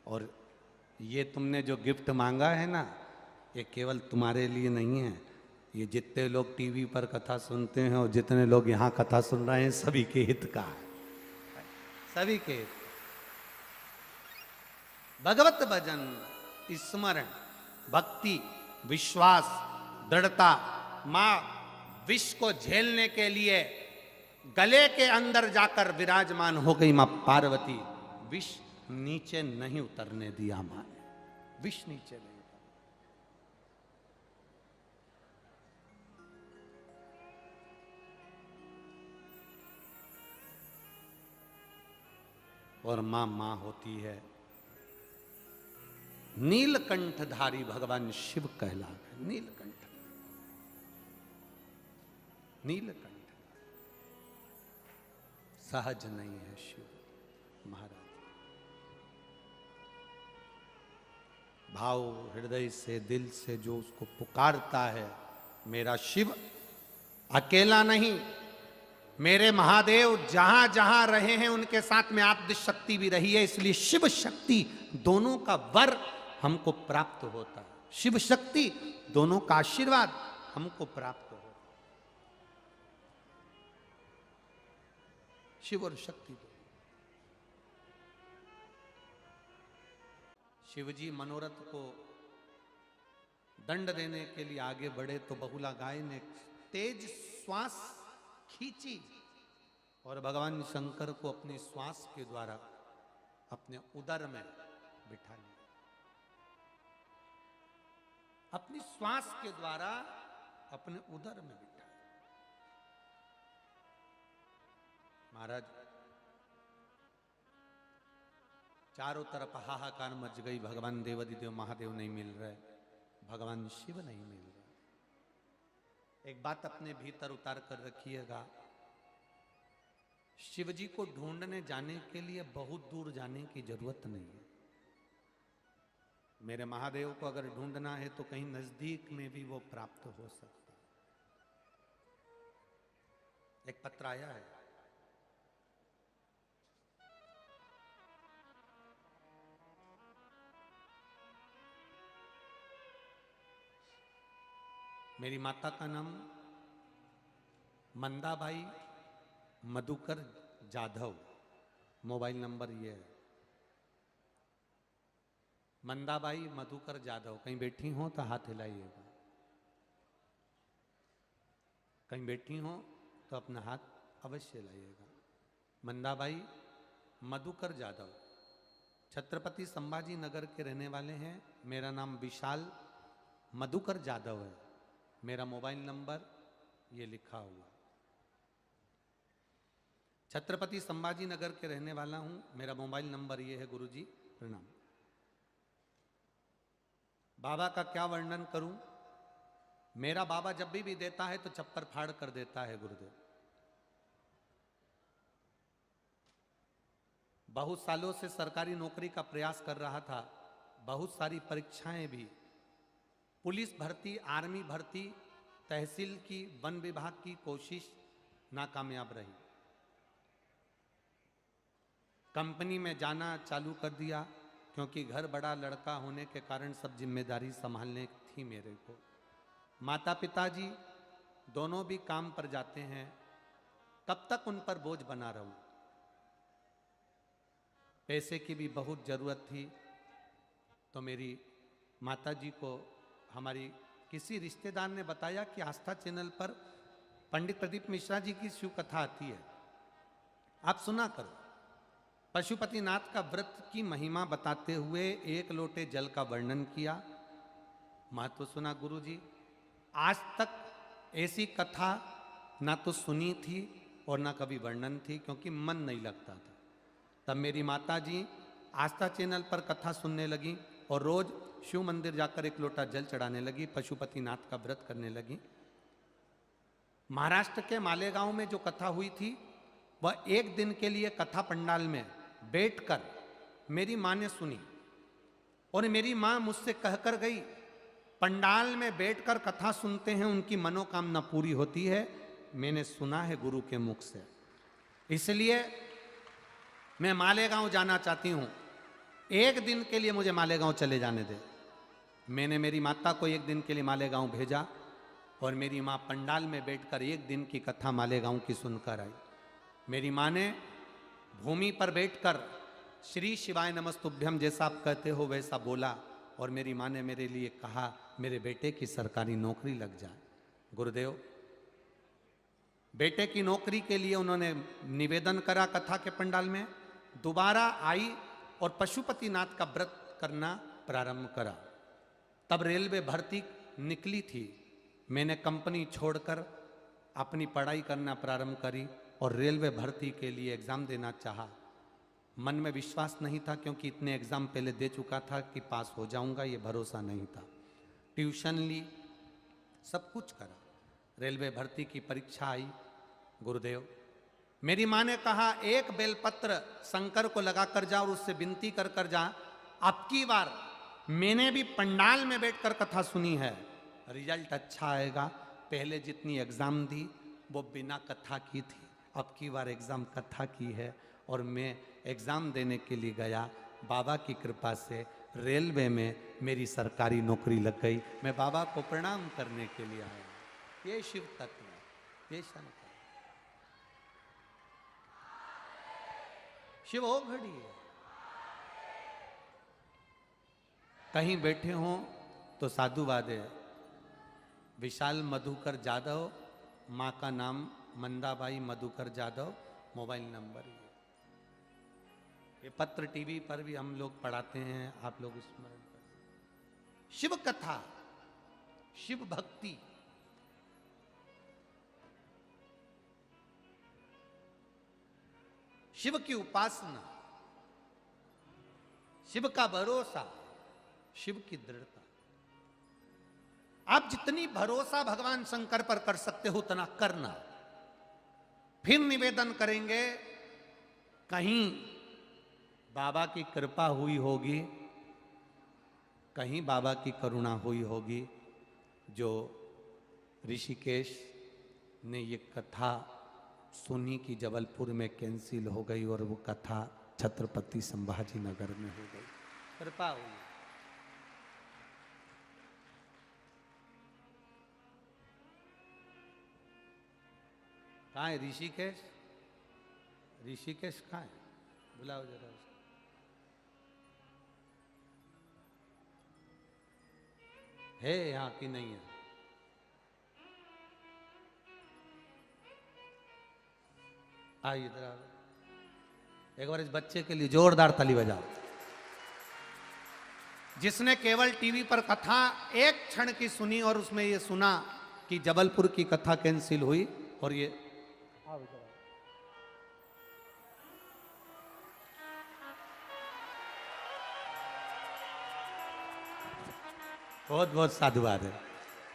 और ये तुमने जो गिफ्ट मांगा है ना, ये केवल तुम्हारे लिए नहीं है, ये जितने लोग टीवी पर कथा सुनते हैं और जितने लोग यहाँ कथा सुन रहे हैं, सभी के हित का है, सभी के हित। भगवत भजन, स्मरण, भक्ति, विश्वास, दृढ़ता, मां विष को झेलने के लिए गले के अंदर जाकर विराजमान हो गई मां पार्वती। विष नीचे नहीं उतरने दिया मां ने, विष नीचे नहीं। और मां मां होती है। नीलकंठधारी भगवान शिव कहला गए। नीलकंठ, नीलकंठ सहज नहीं है शिव महाराज। भाव हृदय से, दिल से जो उसको पुकारता है, मेरा शिव अकेला नहीं, मेरे महादेव जहां जहां रहे हैं उनके साथ में आद्य शक्ति भी रही है। इसलिए शिव शक्ति दोनों का वर हमको प्राप्त होता है। शिव शक्ति दोनों का आशीर्वाद हमको प्राप्त होता है। शिव और शक्ति दो। शिवजी मनोरथ को दंड देने के लिए आगे बढ़े तो बहुला गाय ने तेज श्वास खींची और भगवान शंकर को अपनी श्वास के द्वारा अपने उदर में बिठा लिया। अपनी श्वास के द्वारा अपने उदर में बिठा। महाराज चारों तरफ हाहाकार मच गई। भगवान देवादिदेव महादेव नहीं मिल रहे, भगवान शिव नहीं मिल रहे। एक बात अपने भीतर उतार कर रखिएगा, शिव जी को ढूंढने जाने के लिए बहुत दूर जाने की जरूरत नहीं है। मेरे महादेव को अगर ढूंढना है तो कहीं नजदीक में भी वो प्राप्त हो सकता है। एक पत्र आया है, मेरी माता का नाम मंदाबाई मधुकर जाधव, मोबाइल नंबर ये है। मंदाबाई मधुकर जाधव, कहीं बैठी हो तो हाथ हिलाइएगा। कहीं बैठी हो तो अपना हाथ अवश्य हिलाइएगा। मंदाबाई मधुकर जाधव छत्रपति संभाजी नगर के रहने वाले हैं। मेरा नाम विशाल मधुकर जाधव है। मेरा मोबाइल नंबर ये लिखा हुआ। छत्रपति संभाजी नगर के रहने वाला हूं। मेरा मोबाइल नंबर ये है। गुरुजी प्रणाम। बाबा का क्या वर्णन करूं। मेरा बाबा जब भी देता है तो चप्पर फाड़ कर देता है गुरुदेव। बहुत सालों से सरकारी नौकरी का प्रयास कर रहा था। बहुत सारी परीक्षाएं भी, पुलिस भर्ती, आर्मी भर्ती, तहसील की, वन विभाग की कोशिश नाकामयाब रही। कंपनी में जाना चालू कर दिया क्योंकि घर बड़ा लड़का होने के कारण सब जिम्मेदारी संभालने थी मेरे को। माता पिताजी दोनों भी काम पर जाते हैं, कब तक उन पर बोझ बना रहूं। पैसे की भी बहुत जरूरत थी तो मेरी माताजी को हमारी किसी रिश्तेदार ने बताया कि आस्था चैनल पर पंडित प्रदीप मिश्रा जी की शिव कथा आती है, आप सुना करो। पशुपतिनाथ का व्रत की महिमा बताते हुए एक लोटे जल का वर्णन किया। महत्व सुना गुरुजी। आज तक ऐसी कथा ना तो सुनी थी और ना कभी वर्णन थी, क्योंकि मन नहीं लगता था। तब मेरी माताजी आस्था चैनल पर कथा सुनने लगी और रोज शिव मंदिर जाकर एक लोटा जल चढ़ाने लगी, पशुपतिनाथ का व्रत करने लगी। महाराष्ट्र के मालेगांव में जो कथा हुई थी वह एक दिन के लिए कथा पंडाल में बैठकर मेरी मां ने सुनी और मेरी मां मुझसे कहकर गई, पंडाल में बैठकर कथा सुनते हैं उनकी मनोकामना पूरी होती है। मैंने सुना है गुरु के मुख से, इसलिए मैं मालेगांव जाना चाहती हूं। एक दिन के लिए मुझे मालेगांव चले जाने दे। मैंने मेरी माता को एक दिन के लिए मालेगांव भेजा और मेरी माँ पंडाल में बैठकर एक दिन की कथा मालेगांव की सुनकर आई। मेरी माँ ने भूमि पर बैठकर श्री शिवाय नमस्तुभ्यम जैसा आप कहते हो वैसा बोला और मेरी माँ ने मेरे लिए कहा, मेरे बेटे की सरकारी नौकरी लग जाए। गुरुदेव, बेटे की नौकरी के लिए उन्होंने निवेदन करा कथा के पंडाल में, दोबारा आई और पशुपतिनाथ का व्रत करना प्रारंभ करा। तब रेलवे भर्ती निकली थी। मैंने कंपनी छोड़कर अपनी पढ़ाई करना प्रारंभ करी और रेलवे भर्ती के लिए एग्जाम देना चाहा। मन में विश्वास नहीं था, क्योंकि इतने एग्ज़ाम पहले दे चुका था कि पास हो जाऊंगा, ये भरोसा नहीं था। ट्यूशन ली, सब कुछ करा, रेलवे भर्ती की परीक्षा आई। गुरुदेव, मेरी माँ ने कहा एक बेलपत्र शंकर को लगा कर जा और उससे विनती कर कर जा, अब की बार मैंने भी पंडाल में बैठकर कथा सुनी है, रिजल्ट अच्छा आएगा। पहले जितनी एग्ज़ाम दी वो बिना कथा की थी, अब की बार एग्ज़ाम कथा की है। और मैं एग्ज़ाम देने के लिए गया, बाबा की कृपा से रेलवे में मेरी सरकारी नौकरी लग गई। मैं बाबा को प्रणाम करने के लिए आया। ये शिव तत्व है, ये शंकर। शिव हो घड़ी है। कहीं बैठे हों तो साधुवाद है। विशाल मधुकर जादव, माँ का नाम मंदाबाई मधुकर जादव, मोबाइल नंबर ये पत्र टीवी पर भी हम लोग पढ़ाते हैं, आप लोग स्मरण कर। शिव कथा, शिव भक्ति, शिव की उपासना, शिव का भरोसा, शिव की दृढ़ता। आप जितनी भरोसा भगवान शंकर पर कर सकते हो उतना करना। फिर निवेदन करेंगे, कहीं बाबा की कृपा हुई होगी, कहीं बाबा की करुणा हुई होगी, जो ऋषिकेश ने ये कथा सुनी कि जबलपुर में कैंसिल हो गई और वो कथा छत्रपति संभाजी नगर में हो गई। कृपा हुई। कहाँ है ऋषिकेश? ऋषिकेश कहाँ है? बुलाओ जरा उसको। है यहाँ की नहीं है? आइए इधर आओ। एक बार इस बच्चे के लिए जोरदार ताली बजाओ, जिसने केवल टीवी पर कथा एक क्षण की सुनी और उसमें ये सुना कि जबलपुर की कथा कैंसिल हुई। और ये बहुत बहुत साधुवाद है,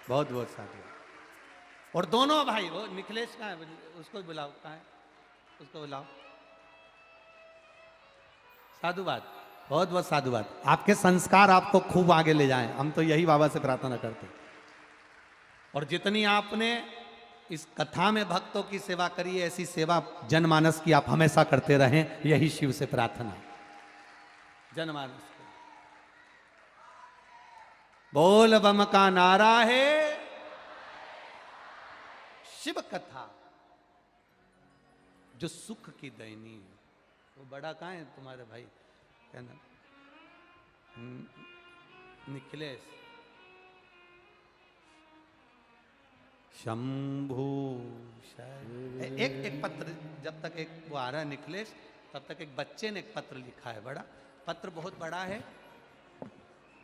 बहुत बहुत साधुवाद। और दोनों भाई, वो निखिलेश कहाँ है? उसको बुलाओ, कहाँ है? उसको बुलाओ। साधुवाद, बहुत बहुत साधुवाद। आपके संस्कार आपको खूब आगे ले जाएं, हम तो यही बाबा से प्रार्थना करते हैं। और जितनी आपने इस कथा में भक्तों की सेवा करी है, ऐसी सेवा जनमानस की आप हमेशा करते रहें, यही शिव से प्रार्थना। जनमानस की बोल बम का नारा है। शिव कथा जो सुख की दैनी है। वो बड़ा कहाँ है तुम्हारे भाई? क्या नाम? निखिलेश। शंभू एक पत्र, जब तक एक वो आ रहा है निखिलेश, तब तक एक बच्चे ने एक पत्र लिखा है। बड़ा पत्र, बहुत बड़ा है।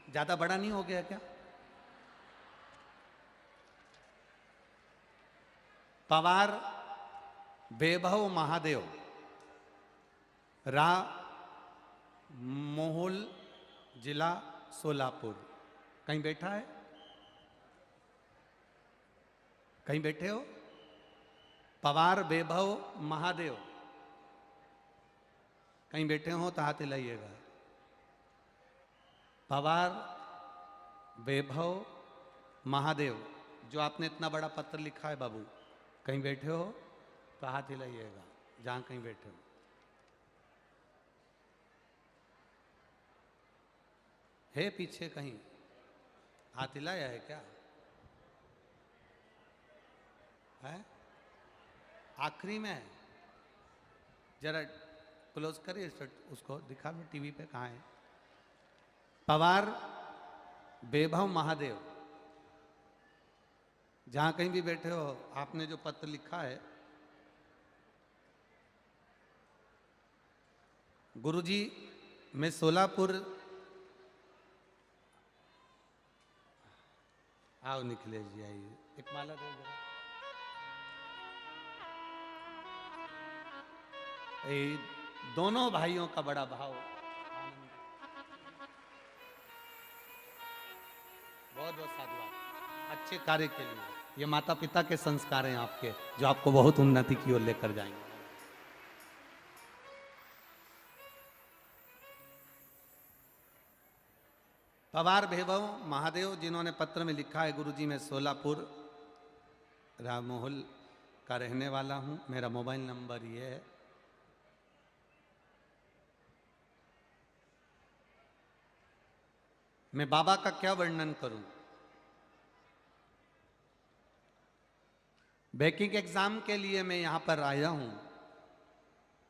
ज्यादा बड़ा नहीं हो गया क्या? पवार वैभव महादेव, रा मोहोल, जिला सोलापुर। कहीं बैठा है? कहीं बैठे हो? पवार वैभव महादेव, कहीं बैठे हो तो हाथ हिलाइएगा। पवार वैभव महादेव, जो आपने इतना बड़ा पत्र लिखा है बाबू, कहीं बैठे हो तो हाथ हिलाइएगा, जहां कहीं बैठे हो। है पीछे कहीं? हाथ हिलाया है क्या? है? आखिरी में है? जरा क्लोज करिए उसको, दिखा दो टीवी पे कहाँ है। पवार वैभव महादेव, जहां कहीं भी बैठे हो, आपने जो पत्र लिखा है, गुरुजी मैं सोलापुर। आओ निखिलेश जी, आइए, एक माला दो जरा। दोनों भाइयों का बड़ा भाव। बहुत बहुत साधुवाद अच्छे कार्य के लिए। ये माता पिता के संस्कार हैं आपके, जो आपको बहुत उन्नति की ओर लेकर जाएंगे। पवार वैभव महादेव, जिन्होंने पत्र में लिखा है, गुरुजी मैं सोलापुर राममोहल का रहने वाला हूं, मेरा मोबाइल नंबर ये है। मैं बाबा का क्या वर्णन करूं। बैंकिंग एग्जाम के लिए मैं यहां पर आया हूं,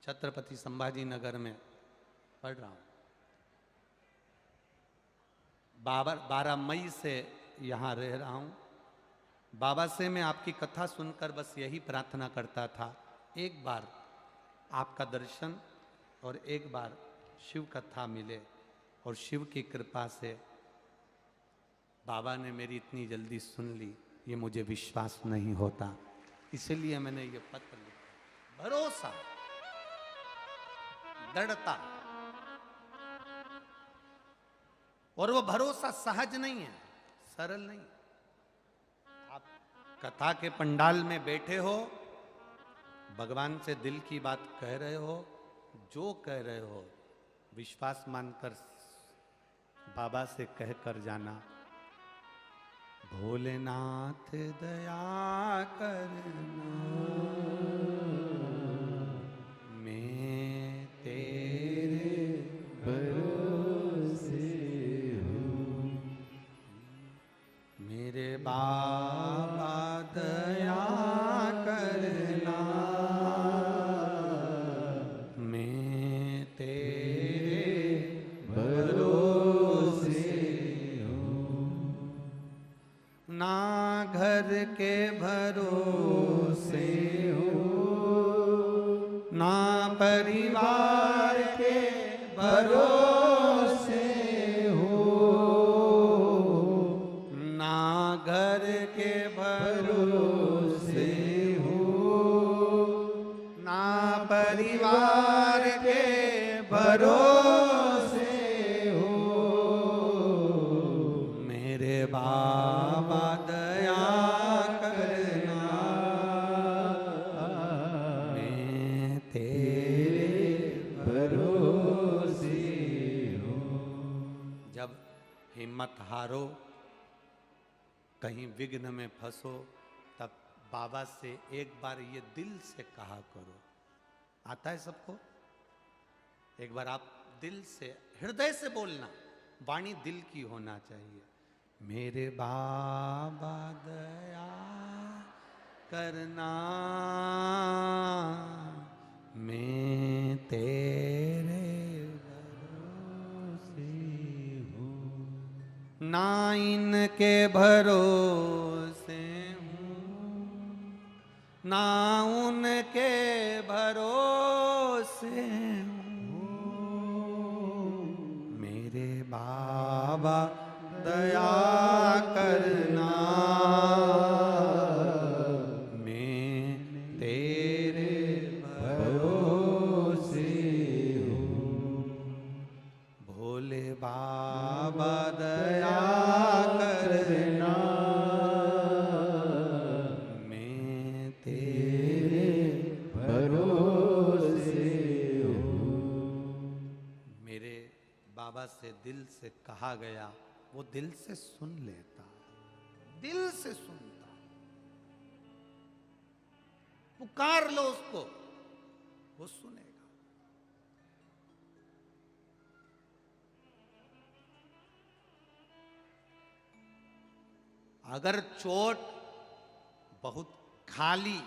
छत्रपति संभाजी नगर में पढ़ रहा हूं। 12 मई से यहां रह रहा हूं। बाबा से मैं आपकी कथा सुनकर बस यही प्रार्थना करता था, एक बार आपका दर्शन और एक बार शिव कथा मिले। और शिव की कृपा से बाबा ने मेरी इतनी जल्दी सुन ली, ये मुझे विश्वास नहीं होता, इसलिए मैंने ये पत्र लिखा। भरोसा, दृढ़ता, और वो भरोसा सहज नहीं है, सरल नहीं। आप कथा के पंडाल में बैठे हो, भगवान से दिल की बात कह रहे हो, जो कह रहे हो विश्वास मानकर बाबा से कह कर जाना, भोलेनाथ दया करना, मैं तेरे भरोसे हूँ, मेरे बाबा दया करना, मैं तेरे भरोसे हूँ। ना घर के भरोसे हो, ना परिवार के भरोसे हो, ना घर के भरोसे हो, ना परिवार के भरोसे हो, मेरे बाबा दया करना, मैं तेरे भरोसे हूँ। जब हिम्मत हारो, कहीं विघ्न में फंसो, तब बाबा से एक बार ये दिल से कहा करो। आता है सबको? एक बार आप दिल से, हृदय से बोलना, वाणी दिल की होना चाहिए। मेरे बाबा दया करना, मैं तेरे भरोसे हूँ, ना इनके भरोसे हूँ, ना उनके भरोसे हूँ, मेरे बाबा दया करना, मैं तेरे भरोसे हूँ, भोले बाबा दया करना, मैं तेरे भरोसे हूँ। मेरे बाबा से दिल से कहा गया, वो दिल से सुन लेता, दिल से सुनता। पुकार लो उसको, वो सुनेगा। अगर चोट बहुत खाली,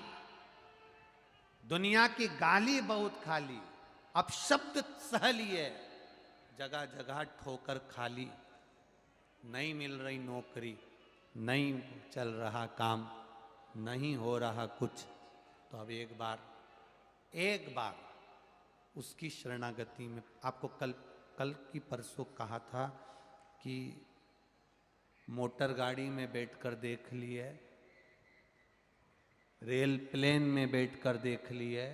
दुनिया की गाली बहुत खाली, अपशब्द सह लिए, जगह जगह ठोकर खाली, नहीं मिल रही नौकरी, नहीं चल रहा काम, नहीं हो रहा कुछ, तो अब एक बार उसकी शरणागति में, आपको कल की परसों कहा था कि मोटर गाड़ी में बैठकर देख लिए, रेल प्लेन में बैठकर देख लिए,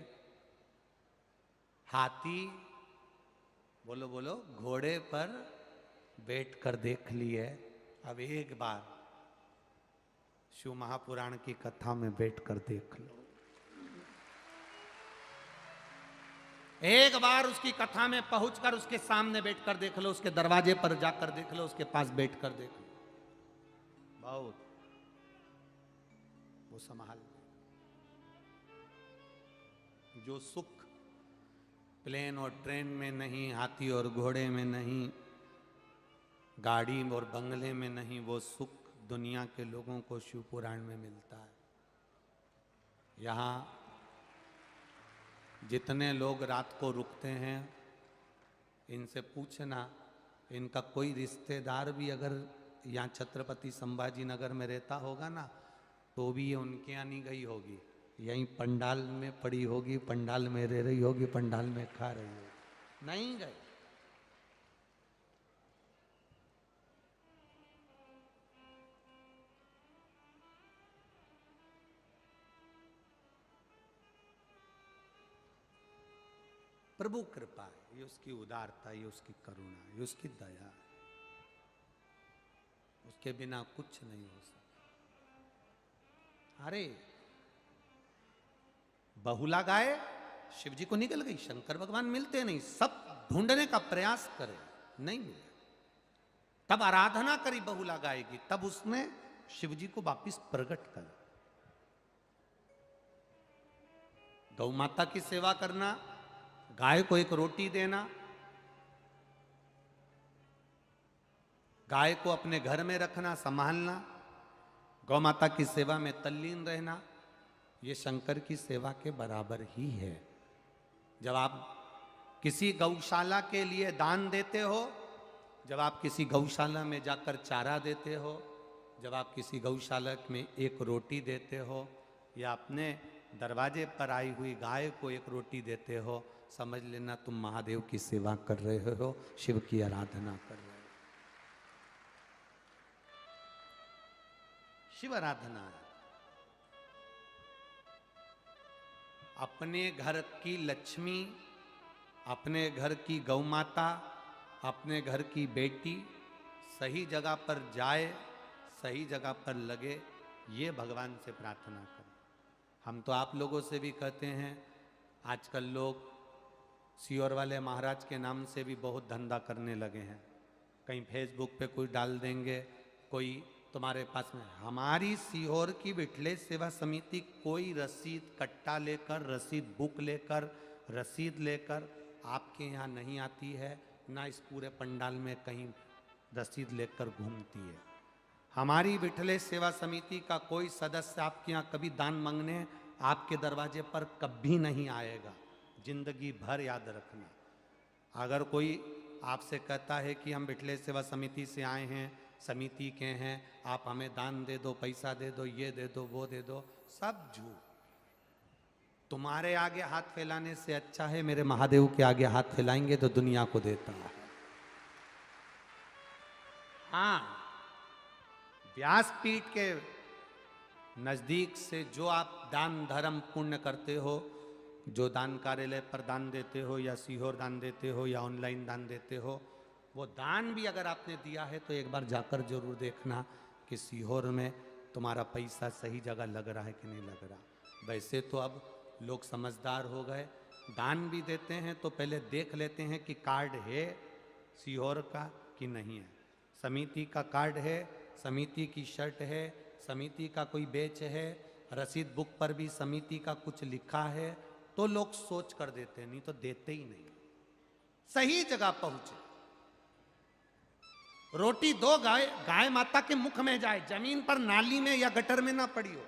हाथी, बोलो बोलो, घोड़े पर बैठकर देख लिए। अब एक बार शिव महापुराण की कथा में बैठकर देख लो। एक बार उसकी कथा में पहुंचकर उसके सामने बैठकर देख लो, उसके दरवाजे पर जाकर देख लो, उसके पास बैठकर देख लो, बहुत वो संभाल। जो सुख प्लेन और ट्रेन में नहीं, हाथी और घोड़े में नहीं, गाड़ी और बंगले में नहीं, वो सुख दुनिया के लोगों को शिव पुराण में मिलता है। यहाँ जितने लोग रात को रुकते हैं, इनसे पूछना, इनका कोई रिश्तेदार भी अगर यहाँ छत्रपति संभाजी नगर में रहता होगा ना, तो भी ये उनके यहाँ नहीं गई होगी, यहीं पंडाल में पड़ी होगी, पंडाल में रह रही होगी, पंडाल में खा रही होगी, नहीं गए। प्रभु कृपा है, ये उसकी उदारता, ये उसकी करुणा, ये उसकी दया है, उसके बिना कुछ नहीं हो सकता। अरे बहुला गाय शिव जी को निकल गई, शंकर भगवान मिलते नहीं, सब ढूंढने का प्रयास करे, नहीं मिले। तब आराधना करी बहुला गाय की, तब उसने शिव जी को वापिस प्रकट कर। गौ माता की सेवा करना, गाय को एक रोटी देना, गाय को अपने घर में रखना, संभालना, गौ माता की सेवा में तल्लीन रहना, ये शंकर की सेवा के बराबर ही है। जब आप किसी गौशाला के लिए दान देते हो, जब आप किसी गौशाला में जाकर चारा देते हो, जब आप किसी गौशाला में एक रोटी देते हो, या अपने दरवाजे पर आई हुई गाय को एक रोटी देते हो, समझ लेना तुम महादेव की सेवा कर रहे हो, शिव की आराधना कर रहे हो। शिव आराधना है। अपने घर की लक्ष्मी, अपने घर की गौ माता, अपने घर की बेटी सही जगह पर जाए, सही जगह पर लगे, ये भगवान से प्रार्थना करें। हम तो आप लोगों से भी कहते हैं, आजकल लोग सीहोर वाले महाराज के नाम से भी बहुत धंधा करने लगे हैं। कहीं फेसबुक पे कोई डाल देंगे, कोई तुम्हारे पास में। हमारी सीहोर की विठलेश सेवा समिति कोई रसीद कट्टा लेकर, रसीद बुक लेकर, रसीद लेकर आपके यहाँ नहीं आती है, ना इस पूरे पंडाल में कहीं रसीद लेकर घूमती है। हमारी विठलेश सेवा समिति का कोई सदस्य आपके यहाँ कभी दान मांगने आपके दरवाजे पर कभी नहीं आएगा, जिंदगी भर याद रखना। अगर कोई आपसे कहता है कि हम विठलेश सेवा समिति से आए हैं, समिति के हैं, आप हमें दान दे दो, पैसा दे दो, ये दे दो, वो दे दो, सब झूठ। तुम्हारे आगे हाथ फैलाने से अच्छा है मेरे महादेव के आगे हाथ फैलाएंगे तो दुनिया को देता है। हाँ, व्यासपीठ के नजदीक से जो आप दान धर्म पुण्य करते हो, जो दान कार्यालय पर दान देते हो, या सीहोर दान देते हो, या ऑनलाइन दान देते हो, वो दान भी अगर आपने दिया है तो एक बार जाकर जरूर देखना कि सीहोर में तुम्हारा पैसा सही जगह लग रहा है कि नहीं लग रहा। वैसे तो अब लोग समझदार हो गए, दान भी देते हैं तो पहले देख लेते हैं कि कार्ड है सीहोर का कि नहीं है। समिति का कार्ड है, समिति की शर्ट है, समिति का कोई बैच है, रसीद बुक पर भी समिति का कुछ लिखा है, तो लोग सोच कर देते हैं, नहीं तो देते ही नहीं। सही जगह पहुंचे, रोटी दो, गाय माता के मुख में जाए, जमीन पर नाली में या गटर में ना पड़ी हो।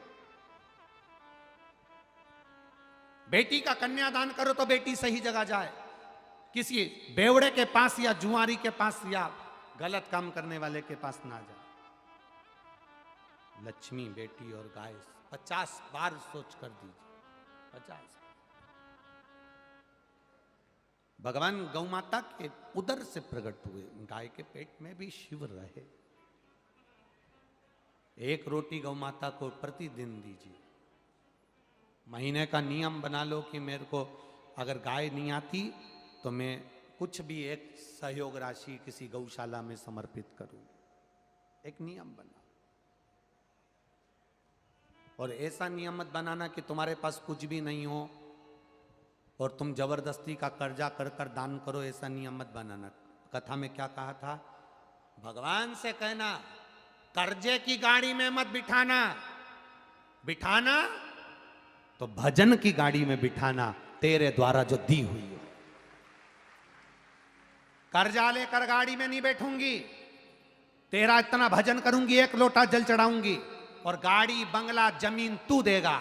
बेटी का कन्यादान करो तो बेटी सही जगह जाए, किसी बेवड़े के पास या जुआरी के पास या गलत काम करने वाले के पास ना जाए। लक्ष्मी, बेटी और गाय 50 बार सोच कर दीजिए, 50। भगवान गौ माता के उदर से प्रकट हुए, गाय के पेट में भी शिव रहे। एक रोटी गौ माता को प्रतिदिन दीजिए। महीने का नियम बना लो कि मेरे को अगर गाय नहीं आती तो मैं कुछ भी एक सहयोग राशि किसी गौशाला में समर्पित करूं। एक नियम बना, और ऐसा नियम मत बनाना कि तुम्हारे पास कुछ भी नहीं हो और तुम जबरदस्ती का कर्जा कर कर दान करो। ऐसा नियम मत बनाना। कथा में क्या कहा था? भगवान से कहना कर्जे की गाड़ी में मत बिठाना, बिठाना तो भजन की गाड़ी में बिठाना, तेरे द्वारा जो दी हुई हो। कर्जा लेकर गाड़ी में नहीं बैठूंगी, तेरा इतना भजन करूंगी, एक लोटा जल चढ़ाऊंगी, और गाड़ी बंगला जमीन तू देगा।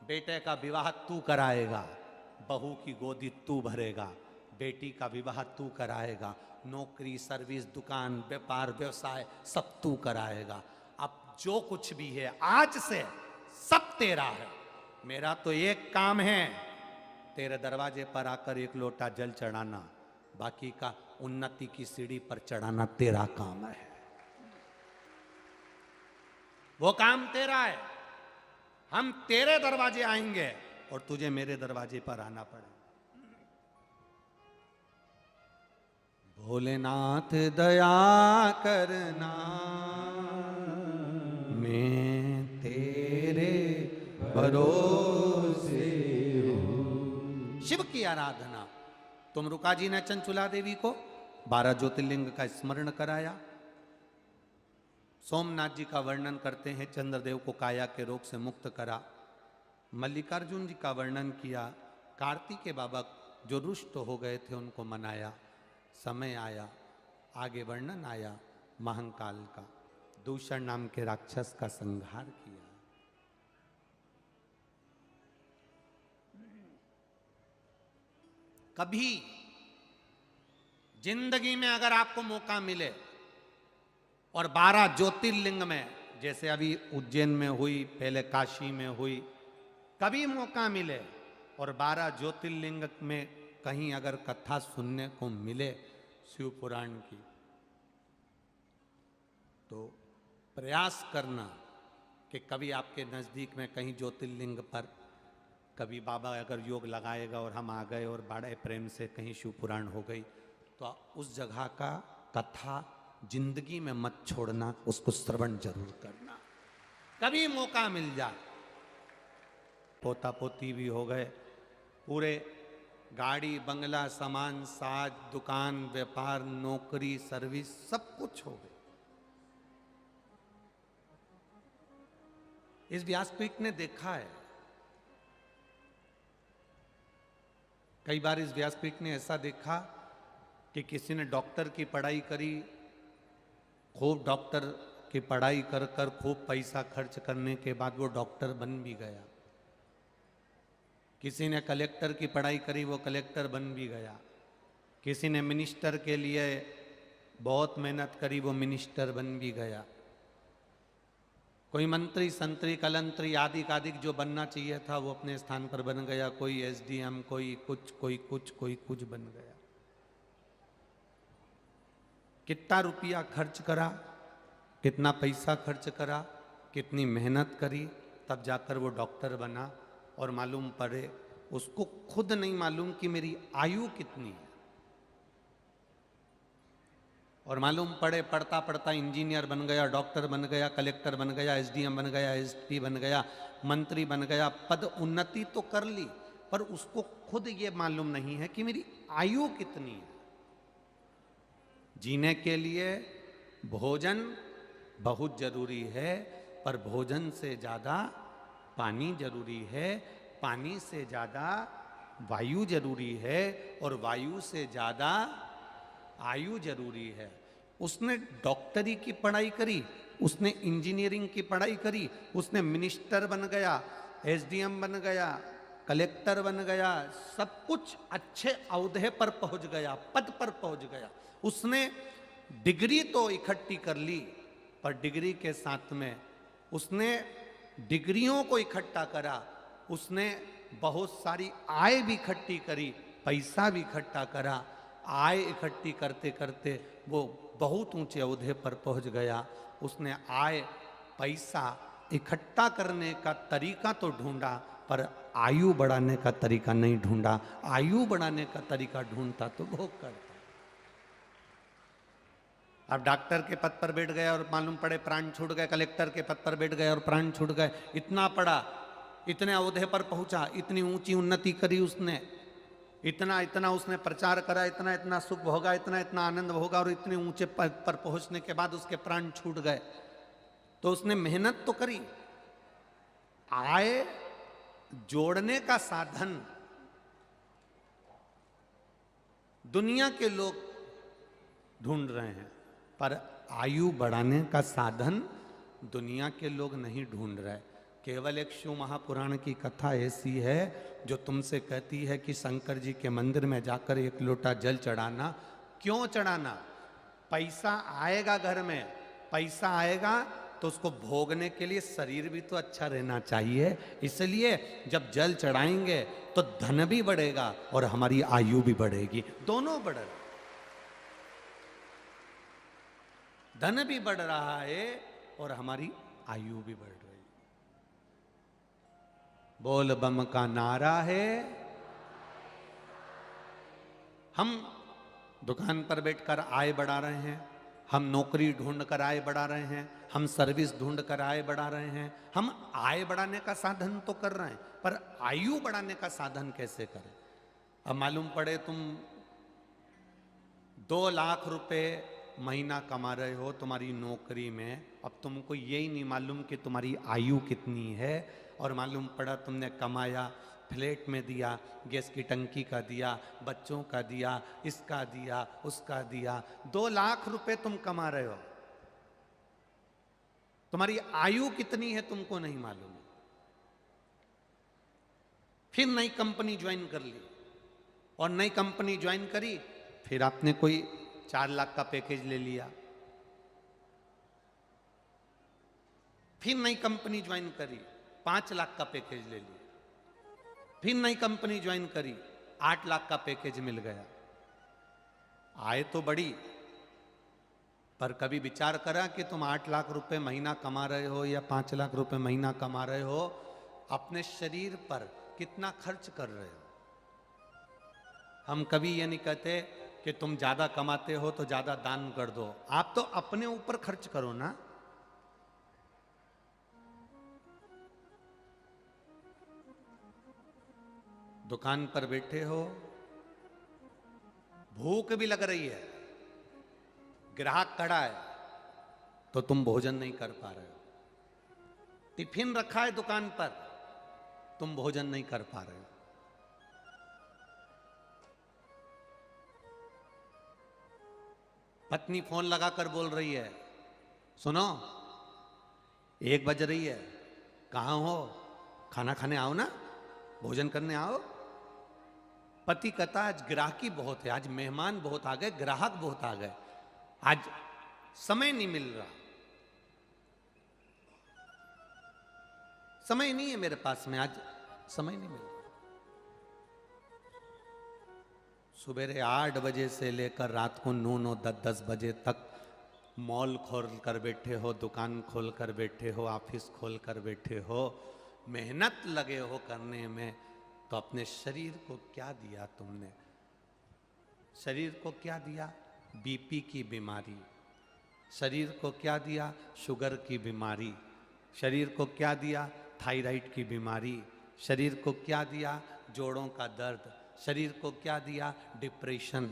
बेटे का विवाह तू कराएगा, बहू की गोदी तू भरेगा, बेटी का विवाह तू कराएगा, नौकरी सर्विस दुकान व्यापार व्यवसाय सब तू कराएगा। अब जो कुछ भी है आज से सब तेरा है। मेरा तो एक काम है, तेरे दरवाजे पर आकर एक लोटा जल चढ़ाना, बाकी का उन्नति की सीढ़ी पर चढ़ाना तेरा काम है। वो काम तेरा है। हम तेरे दरवाजे आएंगे और तुझे मेरे दरवाजे पर आना पड़ेगा। भोलेनाथ दया करना, मैं तेरे भरोसे हूं। शिव की आराधना। तुम रुका जी ने चंचुला देवी को 12 ज्योतिर्लिंग का स्मरण कराया। सोमनाथ जी का वर्णन करते हैं, चंद्रदेव को काया के रोग से मुक्त करा। मल्लिकार्जुन जी का वर्णन किया, कार्तिकेय बाबा जो रुष्ट हो गए थे उनको मनाया। समय आया, आगे वर्णन आया महंकाल का, दूषण नाम के राक्षस का संहार किया। कभी जिंदगी में अगर आपको मौका मिले और 12 ज्योतिर्लिंग में, जैसे अभी उज्जैन में हुई, पहले काशी में हुई, कभी मौका मिले और 12 ज्योतिर्लिंग में कहीं अगर कथा सुनने को मिले शिव पुराण की, तो प्रयास करना कि कभी आपके नज़दीक में कहीं ज्योतिर्लिंग पर कभी बाबा अगर योग लगाएगा और हम आ गए और बड़े प्रेम से कहीं शिव पुराण हो गई, तो उस जगह का कथा जिंदगी में मत छोड़ना, उसको श्रवण जरूर करना। कभी मौका मिल जाए, पोता पोती भी हो गए, पूरे गाड़ी बंगला सामान साज दुकान व्यापार नौकरी सर्विस सब कुछ हो गए। इस व्यासपीठ ने देखा है, कई बार इस व्यासपीठ ने ऐसा देखा कि किसी ने डॉक्टर की पढ़ाई करी, खूब डॉक्टर की पढ़ाई कर कर खूब पैसा खर्च करने के बाद वो डॉक्टर बन भी गया। किसी ने कलेक्टर की पढ़ाई करी, वो कलेक्टर बन भी गया। किसी ने मिनिस्टर के लिए बहुत मेहनत करी, वो मिनिस्टर बन भी गया। कोई मंत्री संतरी कलंतरी आदि आदि जो बनना चाहिए था वो अपने स्थान पर बन गया। कोई एसडीएम, कोई कुछ कोई कुछ कोई कुछ बन गया। कितना रुपया खर्च करा, कितना पैसा खर्च करा, कितनी मेहनत करी, तब जाकर वो डॉक्टर बना। और मालूम पड़े उसको खुद नहीं मालूम कि मेरी आयु कितनी है। और मालूम पड़े पढ़ता पढ़ता इंजीनियर बन गया, डॉक्टर बन गया, कलेक्टर बन गया, एसडीएम बन गया, एसपी बन गया, मंत्री बन गया, पद उन्नति तो कर ली, पर उसको खुद ये मालूम नहीं है कि मेरी आयु कितनी है। जीने के लिए भोजन बहुत जरूरी है, पर भोजन से ज्यादा पानी जरूरी है, पानी से ज्यादा वायु जरूरी है, और वायु से ज्यादा आयु जरूरी है। उसने डॉक्टरी की पढ़ाई करी, उसने इंजीनियरिंग की पढ़ाई करी, उसने मिनिस्टर बन गया, एसडीएम बन गया, कलेक्टर बन गया, सब कुछ अच्छे औहदे पर पहुंच गया, पद पर पहुंच गया। उसने डिग्री तो इकट्ठी कर ली, पर डिग्री के साथ में उसने डिग्रियों को इकट्ठा करा, उसने बहुत सारी आय भी इकट्ठी करी, पैसा भी इकट्ठा करा। आय इकट्ठी करते करते वो बहुत ऊंचे ओहदे पर पहुंच गया। उसने आय पैसा इकट्ठा करने का तरीका तो ढूंढा, पर आयु बढ़ाने का तरीका नहीं ढूंढा। आयु बढ़ाने का तरीका ढूंढता तो भोग करता। अब डॉक्टर के पद पर बैठ गए और मालूम पड़े प्राण छूट गए, कलेक्टर के पद पर बैठ गए और प्राण छूट गए, इतना पढ़ा, इतने ओहदे पर पहुंचा, इतनी ऊंची उन्नति करी उसने, इतना इतना उसने प्रचार करा, इतना इतना सुख भोगा, इतना इतना आनंद भोगा, और इतने ऊंचे पद पर पहुंचने के बाद उसके प्राण छूट गए। तो उसने मेहनत तो करी, आय जोड़ने का साधन दुनिया के लोग ढूंढ रहे हैं, पर आयु बढ़ाने का साधन दुनिया के लोग नहीं ढूंढ रहे। केवल एक शिव महापुराण की कथा ऐसी है जो तुमसे कहती है कि शंकर जी के मंदिर में जाकर एक लोटा जल चढ़ाना। क्यों चढ़ाना? पैसा आएगा घर में, पैसा आएगा तो उसको भोगने के लिए शरीर भी तो अच्छा रहना चाहिए। इसलिए जब जल चढ़ाएंगे तो धन भी बढ़ेगा और हमारी आयु भी बढ़ेगी, दोनों बढ़ेगा। धन भी बढ़ रहा है और हमारी आयु भी बढ़ रही है। बोल बम का नारा है। हम दुकान पर बैठकर आय बढ़ा रहे हैं, हम नौकरी ढूंढ कर आय बढ़ा रहे हैं, हम सर्विस ढूंढ कर आय बढ़ा रहे हैं। हम आय बढ़ाने का साधन तो कर रहे हैं, पर आयु बढ़ाने का साधन कैसे करें? अब मालूम पड़े तुम 2 लाख रुपए महीना कमा रहे हो तुम्हारी नौकरी में, अब तुमको यही नहीं मालूम कि तुम्हारी आयु कितनी है, और मालूम पड़ा तुमने कमाया, फ्लैट में दिया, गैस की टंकी का दिया, बच्चों का दिया, इसका दिया, उसका दिया, 2 लाख रुपए तुम कमा रहे हो, तुम्हारी आयु कितनी है तुमको नहीं मालूम। फिर नई कंपनी ज्वाइन कर ली, और नई कंपनी ज्वाइन करी, फिर आपने कोई 4 लाख का पैकेज ले लिया। फिर नई कंपनी ज्वाइन करी, 5 लाख का पैकेज ले लिया। फिर नई कंपनी ज्वाइन करी, 8 लाख का पैकेज मिल गया। आय तो बढ़ी, पर कभी विचार करा कि तुम 8 लाख रुपए महीना कमा रहे हो या 5 लाख रुपए महीना कमा रहे हो, अपने शरीर पर कितना खर्च कर रहे हो? हम कभी ये नहीं कहते कि तुम ज्यादा कमाते हो तो ज्यादा दान कर दो, आप तो अपने ऊपर खर्च करो ना। दुकान पर बैठे हो, भूख भी लग रही है, ग्राहक खड़ा है, तो तुम भोजन नहीं कर पा रहे हो। टिफिन रखा है दुकान पर, तुम भोजन नहीं कर पा रहे हो। पत्नी फोन लगाकर बोल रही है, सुनो 1 बज रही है, कहां हो? खाना खाने आओ ना, भोजन करने आओ। पति कहता आज ग्राहकी बहुत है, आज मेहमान बहुत आ गए, ग्राहक बहुत आ गए, आज समय नहीं मिल रहा, समय नहीं है मेरे पास में, आज समय नहीं मिल रहा। सुबह 8 बजे से लेकर रात को 9-9, 10-10 बजे तक मॉल खोल कर बैठे हो, दुकान खोल कर बैठे हो, ऑफिस खोल कर बैठे हो, मेहनत लगे हो करने में, तो अपने शरीर को क्या दिया तुमने? शरीर को क्या दिया? बीपी की बीमारी। शरीर को क्या दिया? शुगर की बीमारी। शरीर को क्या दिया? थायराइड की बीमारी। शरीर को क्या दिया? जोड़ों का दर्द। शरीर को क्या दिया? डिप्रेशन।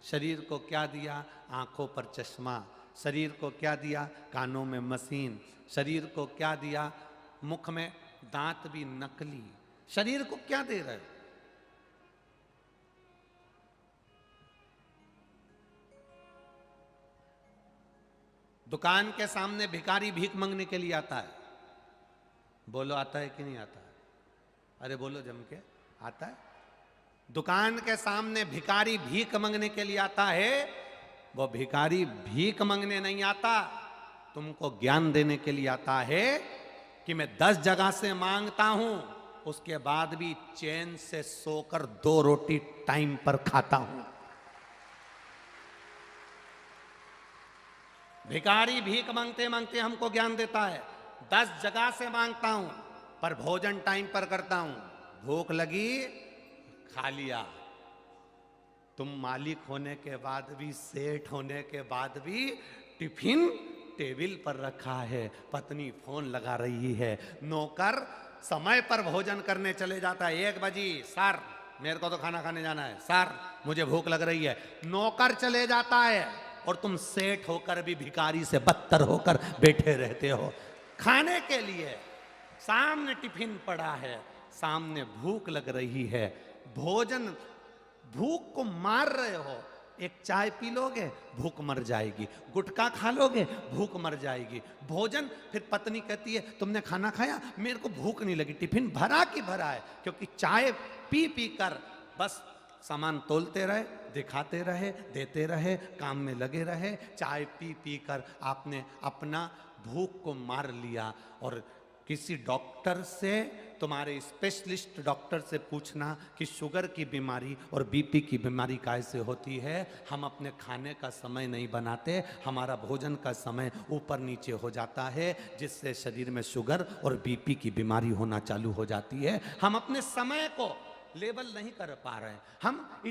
शरीर को क्या दिया? आंखों पर चश्मा। शरीर को क्या दिया? कानों में मशीन। शरीर को क्या दिया? मुख में दांत भी नकली। शरीर को क्या दे रहे हो? दुकान के सामने भिखारी भीख मांगने के लिए आता है, बोलो आता है कि नहीं आता है? अरे बोलो जम के, आता है? दुकान के सामने भिखारी भीख मांगने के लिए आता है। वो भिखारी भीख मांगने नहीं आता, तुमको ज्ञान देने के लिए आता है कि मैं 10 जगह से मांगता हूं, उसके बाद भी चैन से सोकर 2 रोटी टाइम पर खाता हूं। भिखारी भीख मांगते मांगते हमको ज्ञान देता है, 10 जगह से मांगता हूं, पर भोजन टाइम पर करता हूं। भूख लगी, खा लिया। तुम मालिक होने के बाद भी, सेठ होने के बाद भी टिफिन टेबल पर रखा है, पत्नी फोन लगा रही है, नौकर समय पर भोजन करने चले जाता है। 1 बजी, सर मेरे को तो खाना खाने जाना है, सर मुझे भूख लग रही है, नौकर चले जाता है और तुम सेठ होकर भी भिखारी से बदतर होकर बैठे रहते हो खाने के लिए। सामने टिफिन पड़ा है, सामने भूख लग रही है, भोजन, भूख को मार रहे हो। एक चाय पी लोगे, भूख मर जाएगी, गुटखा खा लोगे, भूख मर जाएगी, भोजन। फिर पत्नी कहती है तुमने खाना खाया, मेरे को भूख नहीं लगी, टिफिन भरा कि भरा है, क्योंकि चाय पी पी कर बस सामान तोलते रहे, दिखाते रहे, देते रहे, काम में लगे रहे। चाय पी पी कर आपने अपना भूख को मार लिया। और किसी डॉक्टर से, तुम्हारे स्पेशलिस्ट डॉक्टर से पूछना कि शुगर की बीमारी और बीपी की बीमारी कैसे होती है। हम अपने खाने का समय नहीं बनाते, हमारा भोजन का समय ऊपर नीचे हो जाता है, जिससे शरीर में शुगर और बीपी की बीमारी होना चालू हो जाती है। हम अपने समय को लेवल नहीं कर पा रहे हैं। हम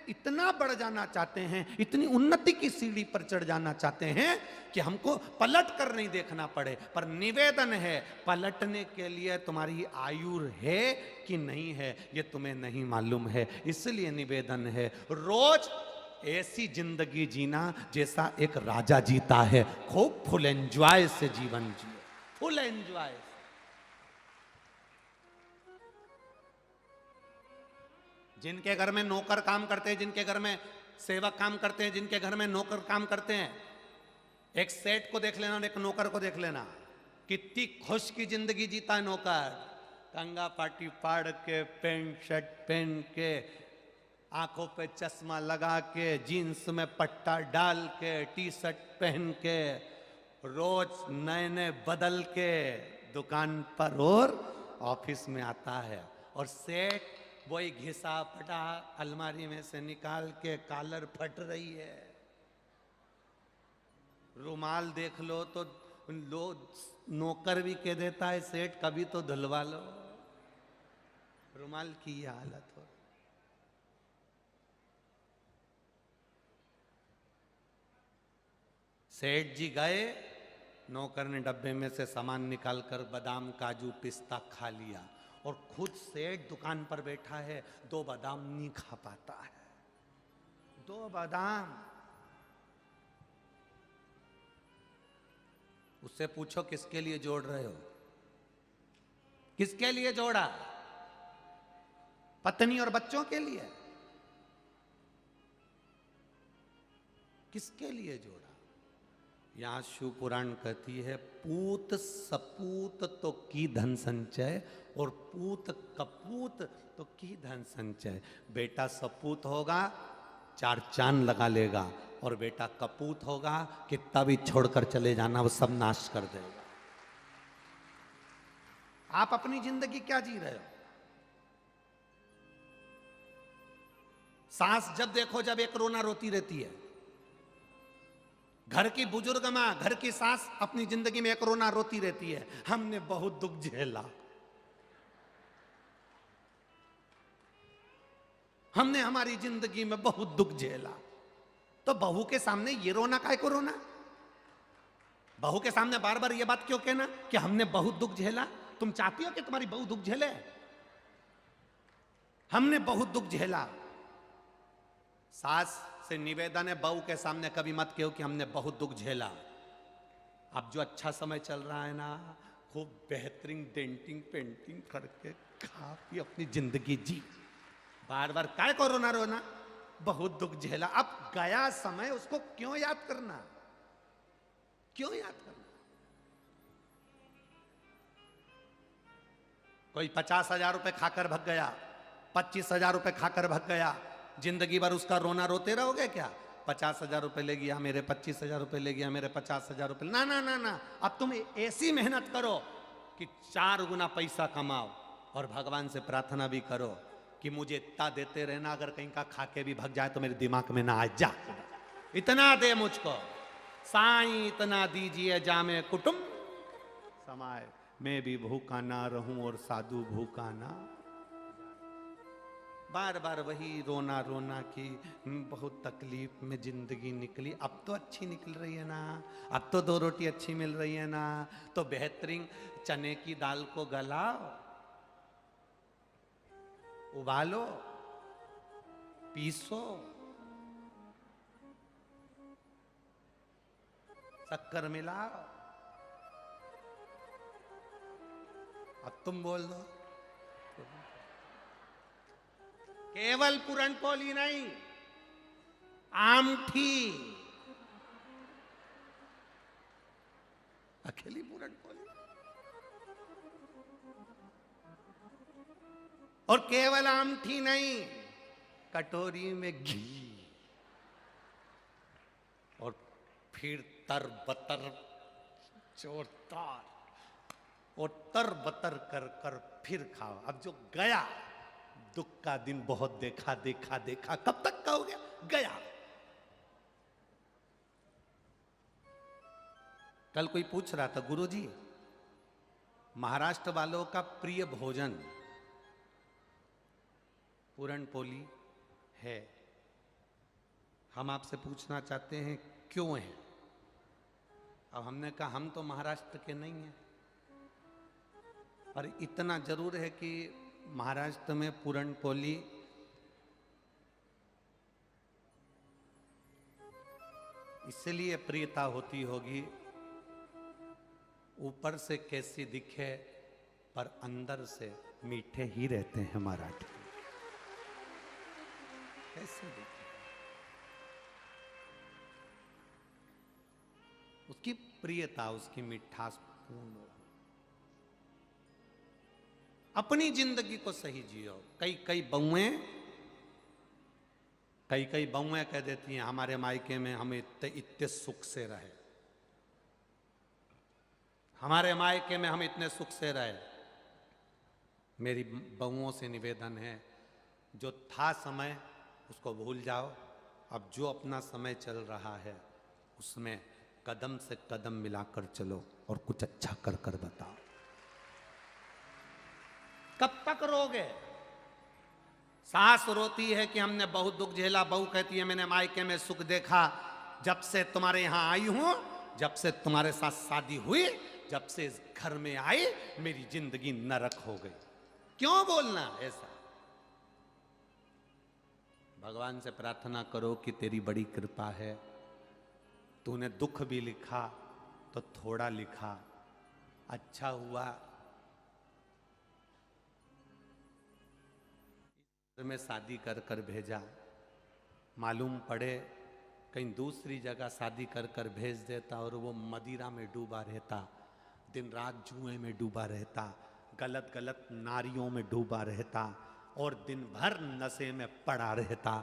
इतना बढ़ जाना चाहते हैं, इतनी उन्नति की सीढ़ी पर चढ़ जाना चाहते हैं कि हमको पलट कर नहीं देखना पड़े। पर निवेदन है, पलटने के लिए तुम्हारी आयु है कि नहीं है ये तुम्हें नहीं मालूम है। इसलिए निवेदन है, रोज ऐसी जिंदगी जीना जैसा एक राजा जीता है। खूब फुल एंजॉय से जीवन जिए, फुल एंजॉय। जिनके घर में नौकर काम करते हैं, जिनके घर में सेवक काम करते हैं, जिनके घर में नौकर काम करते हैं, एक सेठ को देख लेना और एक नौकर को देख लेना, कितनी खुश की जिंदगी जीता है नौकर। कंगा पाटी फाड़ के, पैंट शर्ट पहन के, आंखों पे चश्मा लगा के, जीन्स में पट्टा डाल के, टी शर्ट पहन के, रोज नए नए बदल के दुकान पर और ऑफिस में आता है। और सेठ वही घिसा पटा अलमारी में से निकाल के, कॉलर फट रही है, रुमाल देख लो तो नौकर भी कह देता है सेठ कभी तो धुलवा लो, रुमाल की ये हालत हो। सेठ जी गए, नौकर ने डब्बे में से सामान निकालकर बादाम काजू पिस्ता खा लिया और खुद सेठ दुकान पर बैठा है, 2 बादाम नहीं खा पाता है। 2 बादाम। उससे पूछो किसके लिए जोड़ रहे हो, किसके लिए जोड़ा? पत्नी और बच्चों के लिए? किसके लिए जोड़ा? यहां शिव पुराण कहती है, पूत सपूत तो की धन संचय और पूत कपूत तो की धन संचय। बेटा सपूत होगा 4 चांद लगा लेगा, और बेटा कपूत होगा कितना भी छोड़कर चले जाना वो सब नाश कर देगा। आप अपनी जिंदगी क्या जी रहे हो? सास जब देखो जब एक रोना रोती रहती है। घर की बुजुर्ग मां, घर की सास अपनी जिंदगी में एक रोना रोती रहती है, हमने बहुत दुख झेला, हमने हमारी जिंदगी में बहुत दुख झेला। तो बहू के सामने ये रोना काहे को रोना? बहू के सामने बार बार ये बात क्यों कहना कि हमने बहुत दुख झेला? तुम चाहती हो कि तुम्हारी बहू दुख झेले? हमने बहुत दुख झेला। सास से निवेदन है, बहू के सामने कभी मत कहो कि हमने बहुत दुख झेला। अब जो अच्छा समय चल रहा है ना, खूब बेहतरीन डेंटिंग पेंटिंग करके खा पी अपनी जिंदगी जी। बार बार काय को रोना रोना, बहुत दुख झेला। अब गया समय, उसको क्यों याद करना? क्यों याद करना? कोई 50,000 रुपए खाकर भग गया, 25,000 रुपए खाकर भग गया, जिंदगी भर उसका रोना रोते रहोगे क्या? 50,000 रुपए ले गया मेरे, 25,000 रुपए ले गया मेरे, 50,000 रुपए। ना ना ना ना, अब तुम ऐसी मेहनत करो कि 4 गुना पैसा कमाओ, और भगवान से प्रार्थना भी करो कि मुझे इतना देते रहना, अगर कहीं का खाके भी भग जाए तो मेरे दिमाग में ना आ जा, इतना दे मुझको साईं, इतना दीजिए जामे कुटुंब समाए। मैं भी भूखा ना रहूं और साधु भूखा ना। बार बार वही रोना रोना कि बहुत तकलीफ में जिंदगी निकली, अब तो अच्छी निकल रही है ना, अब तो 2 रोटी अच्छी मिल रही है ना, तो बेहतरीन चने की दाल को गलाओ, उबालो, पीसो, शक्कर मिलाओ। अब तुम बोल दो। केवल पूरनपोली नहीं, आमठी, अकेली पूरनपोली। और केवल आमठी नहीं, कटोरी में घी, और फिर तरबतर जोरदार, और तरबतर कर कर फिर खाओ। अब जो गया दुख का दिन, बहुत देखा देखा देखा, कब तक का हो गया, गया। कल कोई पूछ रहा था, गुरुजी महाराष्ट्र वालों का प्रिय भोजन पूरनपोली है, हम आपसे पूछना चाहते हैं क्यों है। अब हमने कहा हम तो महाराष्ट्र के नहीं हैं, पर इतना जरूर है कि महाराष्ट्र में पूरनपोली इसलिए प्रियता होती होगी, ऊपर से कैसी दिखे पर अंदर से मीठे ही रहते हैं मराठी। कैसे दिखे, उसकी प्रियता, उसकी मिठास पूर्ण। अपनी जिंदगी को सही जियो। कई कई बहुएं कह देती हैं हमारे मायके में हम इतने सुख से रहे, हमारे मायके में हम इतने सुख से रहे। मेरी बहुओं से निवेदन है, जो था समय उसको भूल जाओ, अब जो अपना समय चल रहा है उसमें कदम से कदम मिलाकर चलो और कुछ अच्छा कर कर बताओ। कब तक रोगे? सास रोती है कि हमने बहुत दुख झेला, बहू कहती है मैंने मायके में सुख देखा, जब से तुम्हारे यहां आई हूं, जब से तुम्हारे साथ शादी हुई, जब से इस घर में आई, मेरी जिंदगी नरक हो गई। क्यों बोलना ऐसा? भगवान से प्रार्थना करो कि तेरी बड़ी कृपा है, तूने दुख भी लिखा तो थोड़ा लिखा, अच्छा हुआ में शादी कर कर भेजा, मालूम पड़े कहीं दूसरी जगह शादी कर कर भेज देता और वो मदिरा में डूबा रहता, दिन रात जुए में डूबा रहता, गलत गलत नारियों में डूबा रहता और दिन भर नशे में पड़ा रहता।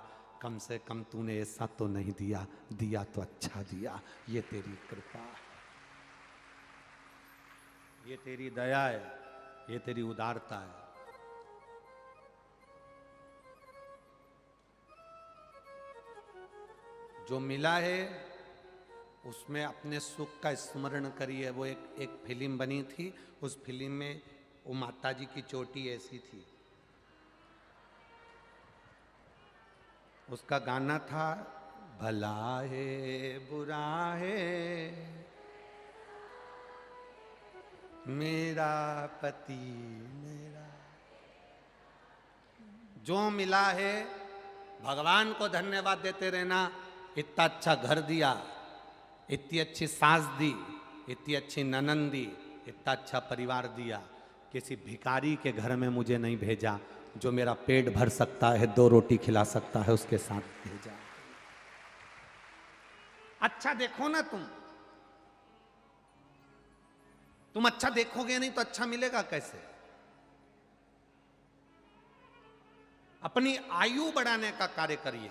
कम से कम तूने ऐसा तो नहीं दिया, दिया तो अच्छा दिया। ये तेरी कृपा है, ये तेरी दया है, ये तेरी उदारता है। जो मिला है उसमें अपने सुख का स्मरण करिए। वो एक फिल्म बनी थी, उस फिल्म में वो माता जी की चोटी ऐसी थी, उसका गाना था भला है बुरा है मेरा पति मेरा। जो मिला है भगवान को धन्यवाद देते रहना। इतना अच्छा घर दिया, इतनी अच्छी सास दी, इतनी अच्छी ननंद दी, इतना अच्छा परिवार दिया। किसी भिखारी के घर में मुझे नहीं भेजा, जो मेरा पेट भर सकता है, 2 रोटी खिला सकता है, उसके साथ भेजा। अच्छा देखो ना तुम अच्छा देखोगे नहीं तो अच्छा मिलेगा कैसे? अपनी आयु बढ़ाने का कार्य करिए।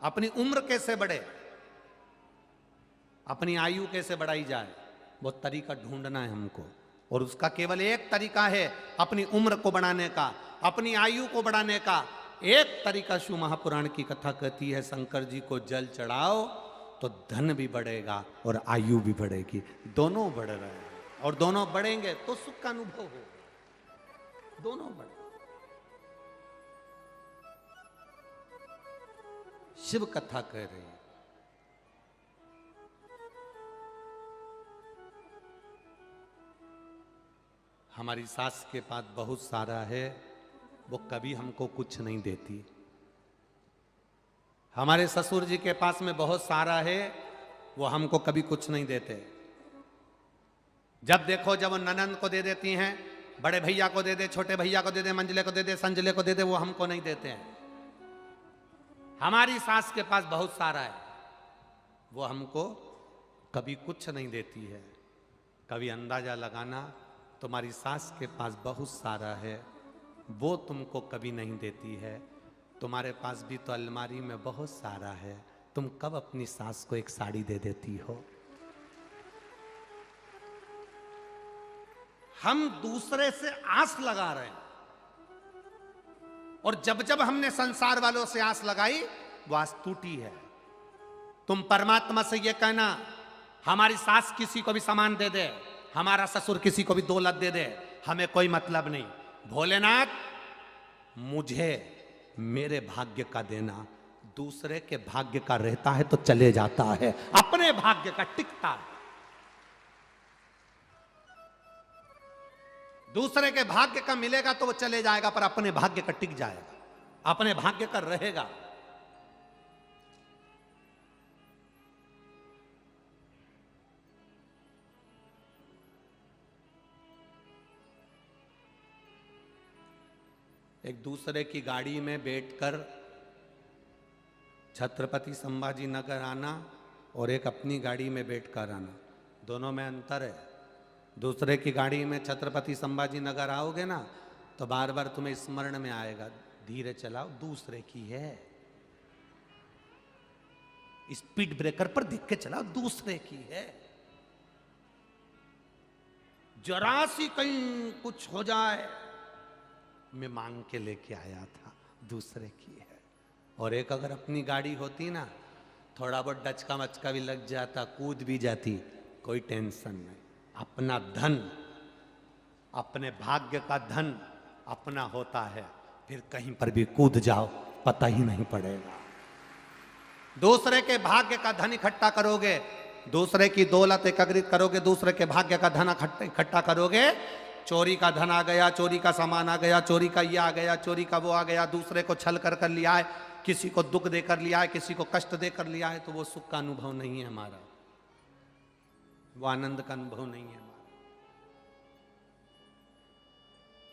अपनी उम्र कैसे बढ़े, अपनी आयु कैसे बढ़ाई जाए, वो तरीका ढूंढना है हमको। और उसका केवल एक तरीका है अपनी उम्र को बढ़ाने का, अपनी आयु को बढ़ाने का। एक तरीका शिव महापुराण की कथा कहती है, शंकर जी को जल चढ़ाओ तो धन भी बढ़ेगा और आयु भी बढ़ेगी, दोनों बढ़ रहे हैं। और दोनों बढ़ेंगे तो सुख का अनुभव होगा, दोनों बढ़े। शिव कथा कह रही है, हमारी सास के पास बहुत सारा है, वो कभी हमको कुछ नहीं देती। हमारे ससुर जी के पास में बहुत सारा है, वो हमको कभी कुछ नहीं देते। जब देखो जब वो ननंद को दे देती हैं, बड़े भैया को दे दे, छोटे भैया को दे दे, मंजले को दे दे, संजले को दे दे, वो हमको नहीं देते हैं। हमारी सास के पास बहुत सारा है, वो हमको कभी कुछ नहीं देती है। कभी अंदाजा लगाना, तुम्हारी सास के पास बहुत सारा है, वो तुमको कभी नहीं देती है। तुम्हारे पास भी तो अलमारी में बहुत सारा है, तुम कब अपनी सास को एक साड़ी दे देती हो। हम दूसरे से आस लगा रहे हैं, और जब जब हमने संसार वालों से आस लगाई, वो आस टूटी है। तुम परमात्मा से ये कहना, हमारी सास किसी को भी सामान दे दे, हमारा ससुर किसी को भी दौलत दे दे, हमें कोई मतलब नहीं। भोलेनाथ, मुझे मेरे भाग्य का देना, दूसरे के भाग्य का रहता है तो चले जाता है, अपने भाग्य का टिकता है। दूसरे के भाग्य का मिलेगा तो वो चले जाएगा, पर अपने भाग्य का टिक जाएगा, अपने भाग्य का रहेगा। एक दूसरे की गाड़ी में बैठकर छत्रपति संभाजी नगर आना और एक अपनी गाड़ी में बैठकर आना, दोनों में अंतर है। दूसरे की गाड़ी में छत्रपति संभाजी नगर आओगे ना, तो बार बार तुम्हें स्मरण में आएगा, धीरे चलाओ, दूसरे की है। स्पीड ब्रेकर पर देख के चलाओ, दूसरे की है। जरा सी कहीं कुछ हो जाए, मैं मांग के लेके आया था, दूसरे की है। और एक अगर अपनी गाड़ी होती ना, थोड़ा बहुत डचका मचका भी लग जाता, कूद भी जाती, कोई टेंशन नहीं। अपना धन, अपने भाग्य का धन अपना होता है, फिर कहीं पर भी कूद जाओ पता ही नहीं पड़ेगा। दूसरे के भाग्य का धन इकट्ठा करोगे, दूसरे की दौलत एकत्रित करोगे, दूसरे के भाग्य का धन इकट्ठा करोगे, चोरी का धन आ गया, चोरी का सामान आ गया, चोरी का ये आ गया, चोरी का वो आ गया, दूसरे को छल कर लिया है, किसी को दुख देकर लिया है, किसी को कष्ट देकर लिया है, तो वो सुख का अनुभव नहीं है हमारा, वो आनंद का अनुभव नहीं है हमारा।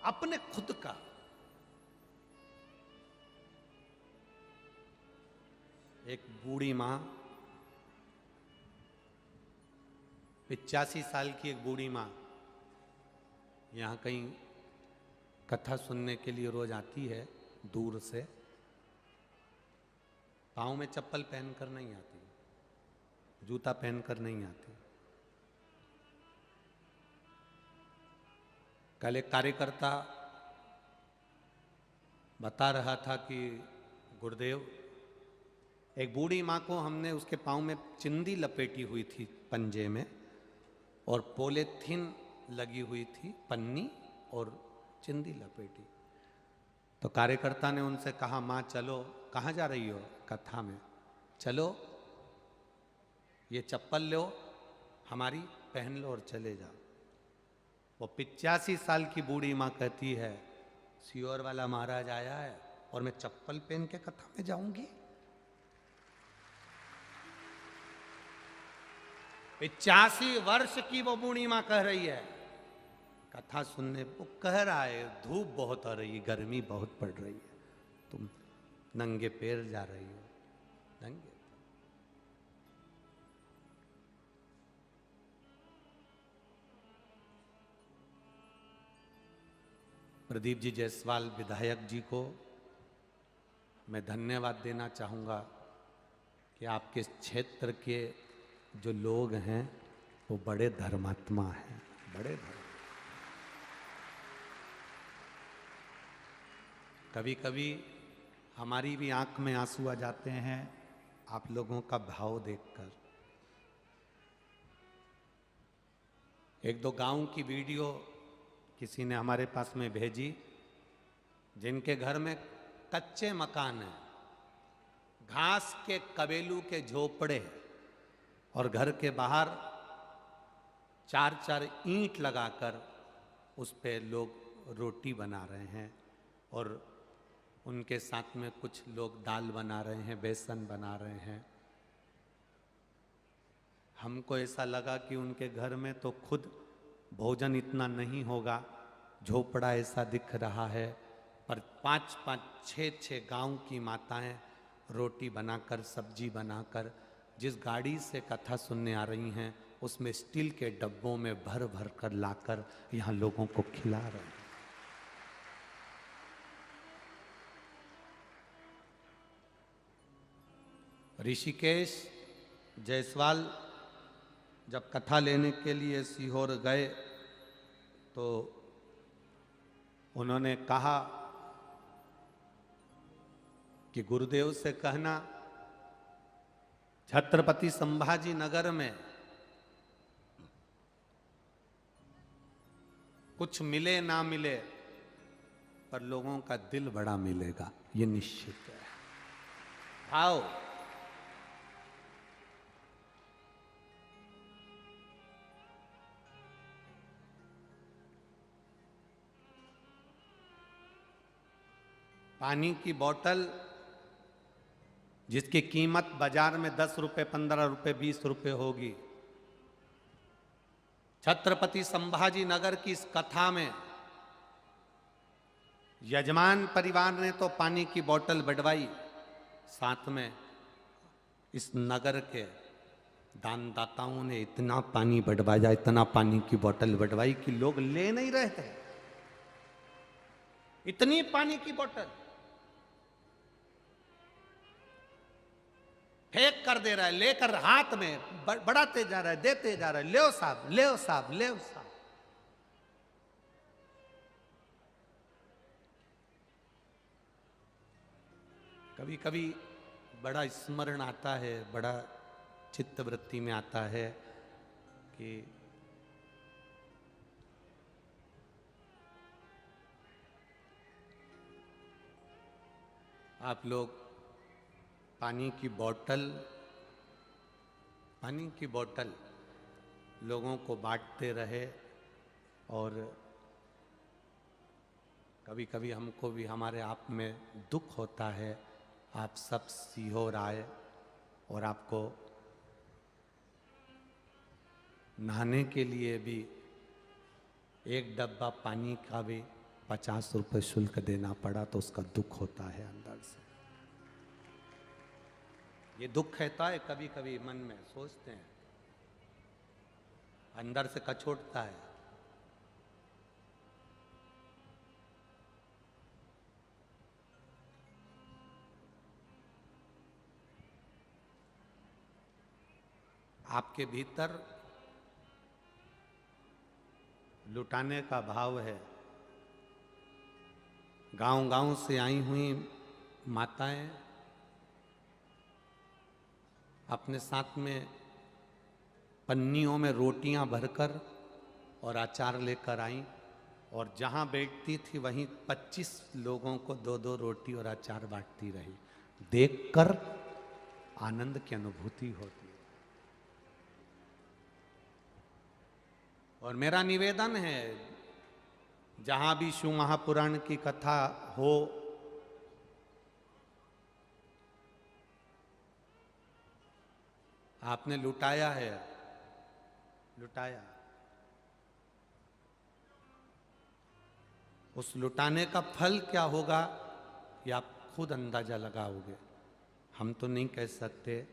अपने खुद का। एक बूढ़ी मां, 85 साल की एक बूढ़ी मां यहाँ कहीं कथा सुनने के लिए रोज आती है दूर से। पाँव में चप्पल पहनकर नहीं आती, जूता पहनकर नहीं आती। कल एक कार्यकर्ता बता रहा था कि गुरुदेव, एक बूढ़ी माँ को हमने उसके पाँव में चिंदी लपेटी हुई थी पंजे में, और पॉलीथीन लगी हुई थी, पन्नी और चिंदी लपेटी। तो कार्यकर्ता ने उनसे कहा, माँ चलो, कहाँ जा रही हो? कथा में। चलो ये चप्पल लो हमारी, पहन लो और चले जाओ। वो 85 साल की बूढ़ी माँ कहती है, सियोर वाला महाराज आया है और मैं चप्पल पहन के कथा में जाऊंगी? 85 वर्ष की वो बूढ़ी माँ कह रही है कथा सुनने। वो कह रहा है धूप बहुत आ रही है, गर्मी बहुत पड़ रही है, तुम नंगे पैर जा रही हो, नंगे। प्रदीप जी जायसवाल विधायक जी को मैं धन्यवाद देना चाहूँगा कि आपके क्षेत्र के जो लोग हैं वो बड़े धर्मात्मा हैं, बड़े धर्म। कभी कभी हमारी भी आंख में आंसू आ जाते हैं आप लोगों का भाव देखकर। एक दो गांव की वीडियो किसी ने हमारे पास में भेजी, जिनके घर में कच्चे मकान हैं, घास के कबेलू के झोपड़े और घर के बाहर 4-4 ईंट लगाकर उस पे लोग रोटी बना रहे हैं और उनके साथ में कुछ लोग दाल बना रहे हैं, बेसन बना रहे हैं। हमको ऐसा लगा कि उनके घर में तो खुद भोजन इतना नहीं होगा, झोपड़ा ऐसा दिख रहा है, पर 5-5, 6-6 गांव की माताएं रोटी बनाकर, सब्जी बनाकर, जिस गाड़ी से कथा सुनने आ रही हैं उसमें स्टील के डब्बों में भर भर कर लाकर यहाँ लोगों को खिला रहे हैं। ऋषिकेश जायसवाल जब कथा लेने के लिए सीहोर गए तो उन्होंने कहा कि गुरुदेव से कहना छत्रपति संभाजी नगर में कुछ मिले ना मिले पर लोगों का दिल बड़ा मिलेगा, ये निश्चित है। आओ पानी की बोतल जिसकी कीमत बाजार में 10 रुपए, 15 रुपए, 20 रुपए होगी, छत्रपति संभाजी नगर की इस कथा में यजमान परिवार ने तो पानी की बोतल बढ़वाई, साथ में इस नगर के दानदाताओं ने इतना पानी बढ़वाया, इतना पानी की बोतल बढ़वाई कि लोग ले नहीं रहे थे। इतनी पानी की बोतल फेंक कर दे रहा है, लेकर हाथ में बढ़ाते जा रहा है, देते जा रहा है, ले साहब, ले साहब, ले साहब। कभी कभी बड़ा स्मरण आता है, बड़ा चित्तवृत्ति में आता है कि आप लोग पानी की बोतल लोगों को बांटते रहे और कभी कभी हमको भी हमारे आप में दुख होता है। आप सब सीहोर आए और आपको नहाने के लिए भी एक डब्बा पानी का भी 50 रुपये शुल्क देना पड़ा, तो उसका दुख होता है अंदर से। ये दुख रहता है, कभी कभी मन में सोचते हैं, अंदर से कचोटता है। आपके भीतर लुटाने का भाव है। गांव-गांव से आई हुई माताएं अपने साथ में पन्नियों में रोटियां भरकर और अचार लेकर आई और जहां बैठती थी वहीं 25 लोगों को 2-2 रोटी और अचार बांटती रही। देखकर आनंद की अनुभूति होती है। और मेरा निवेदन है, जहां भी शिव महापुराण की कथा हो, आपने लुटाया है, लुटाया, उस लुटाने का फल क्या होगा ये आप खुद अंदाजा लगाओगे। हम तो नहीं कह सकते,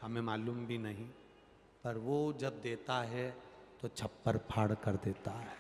हमें मालूम भी नहीं, पर वो जब देता है तो छप्पर फाड़ कर देता है।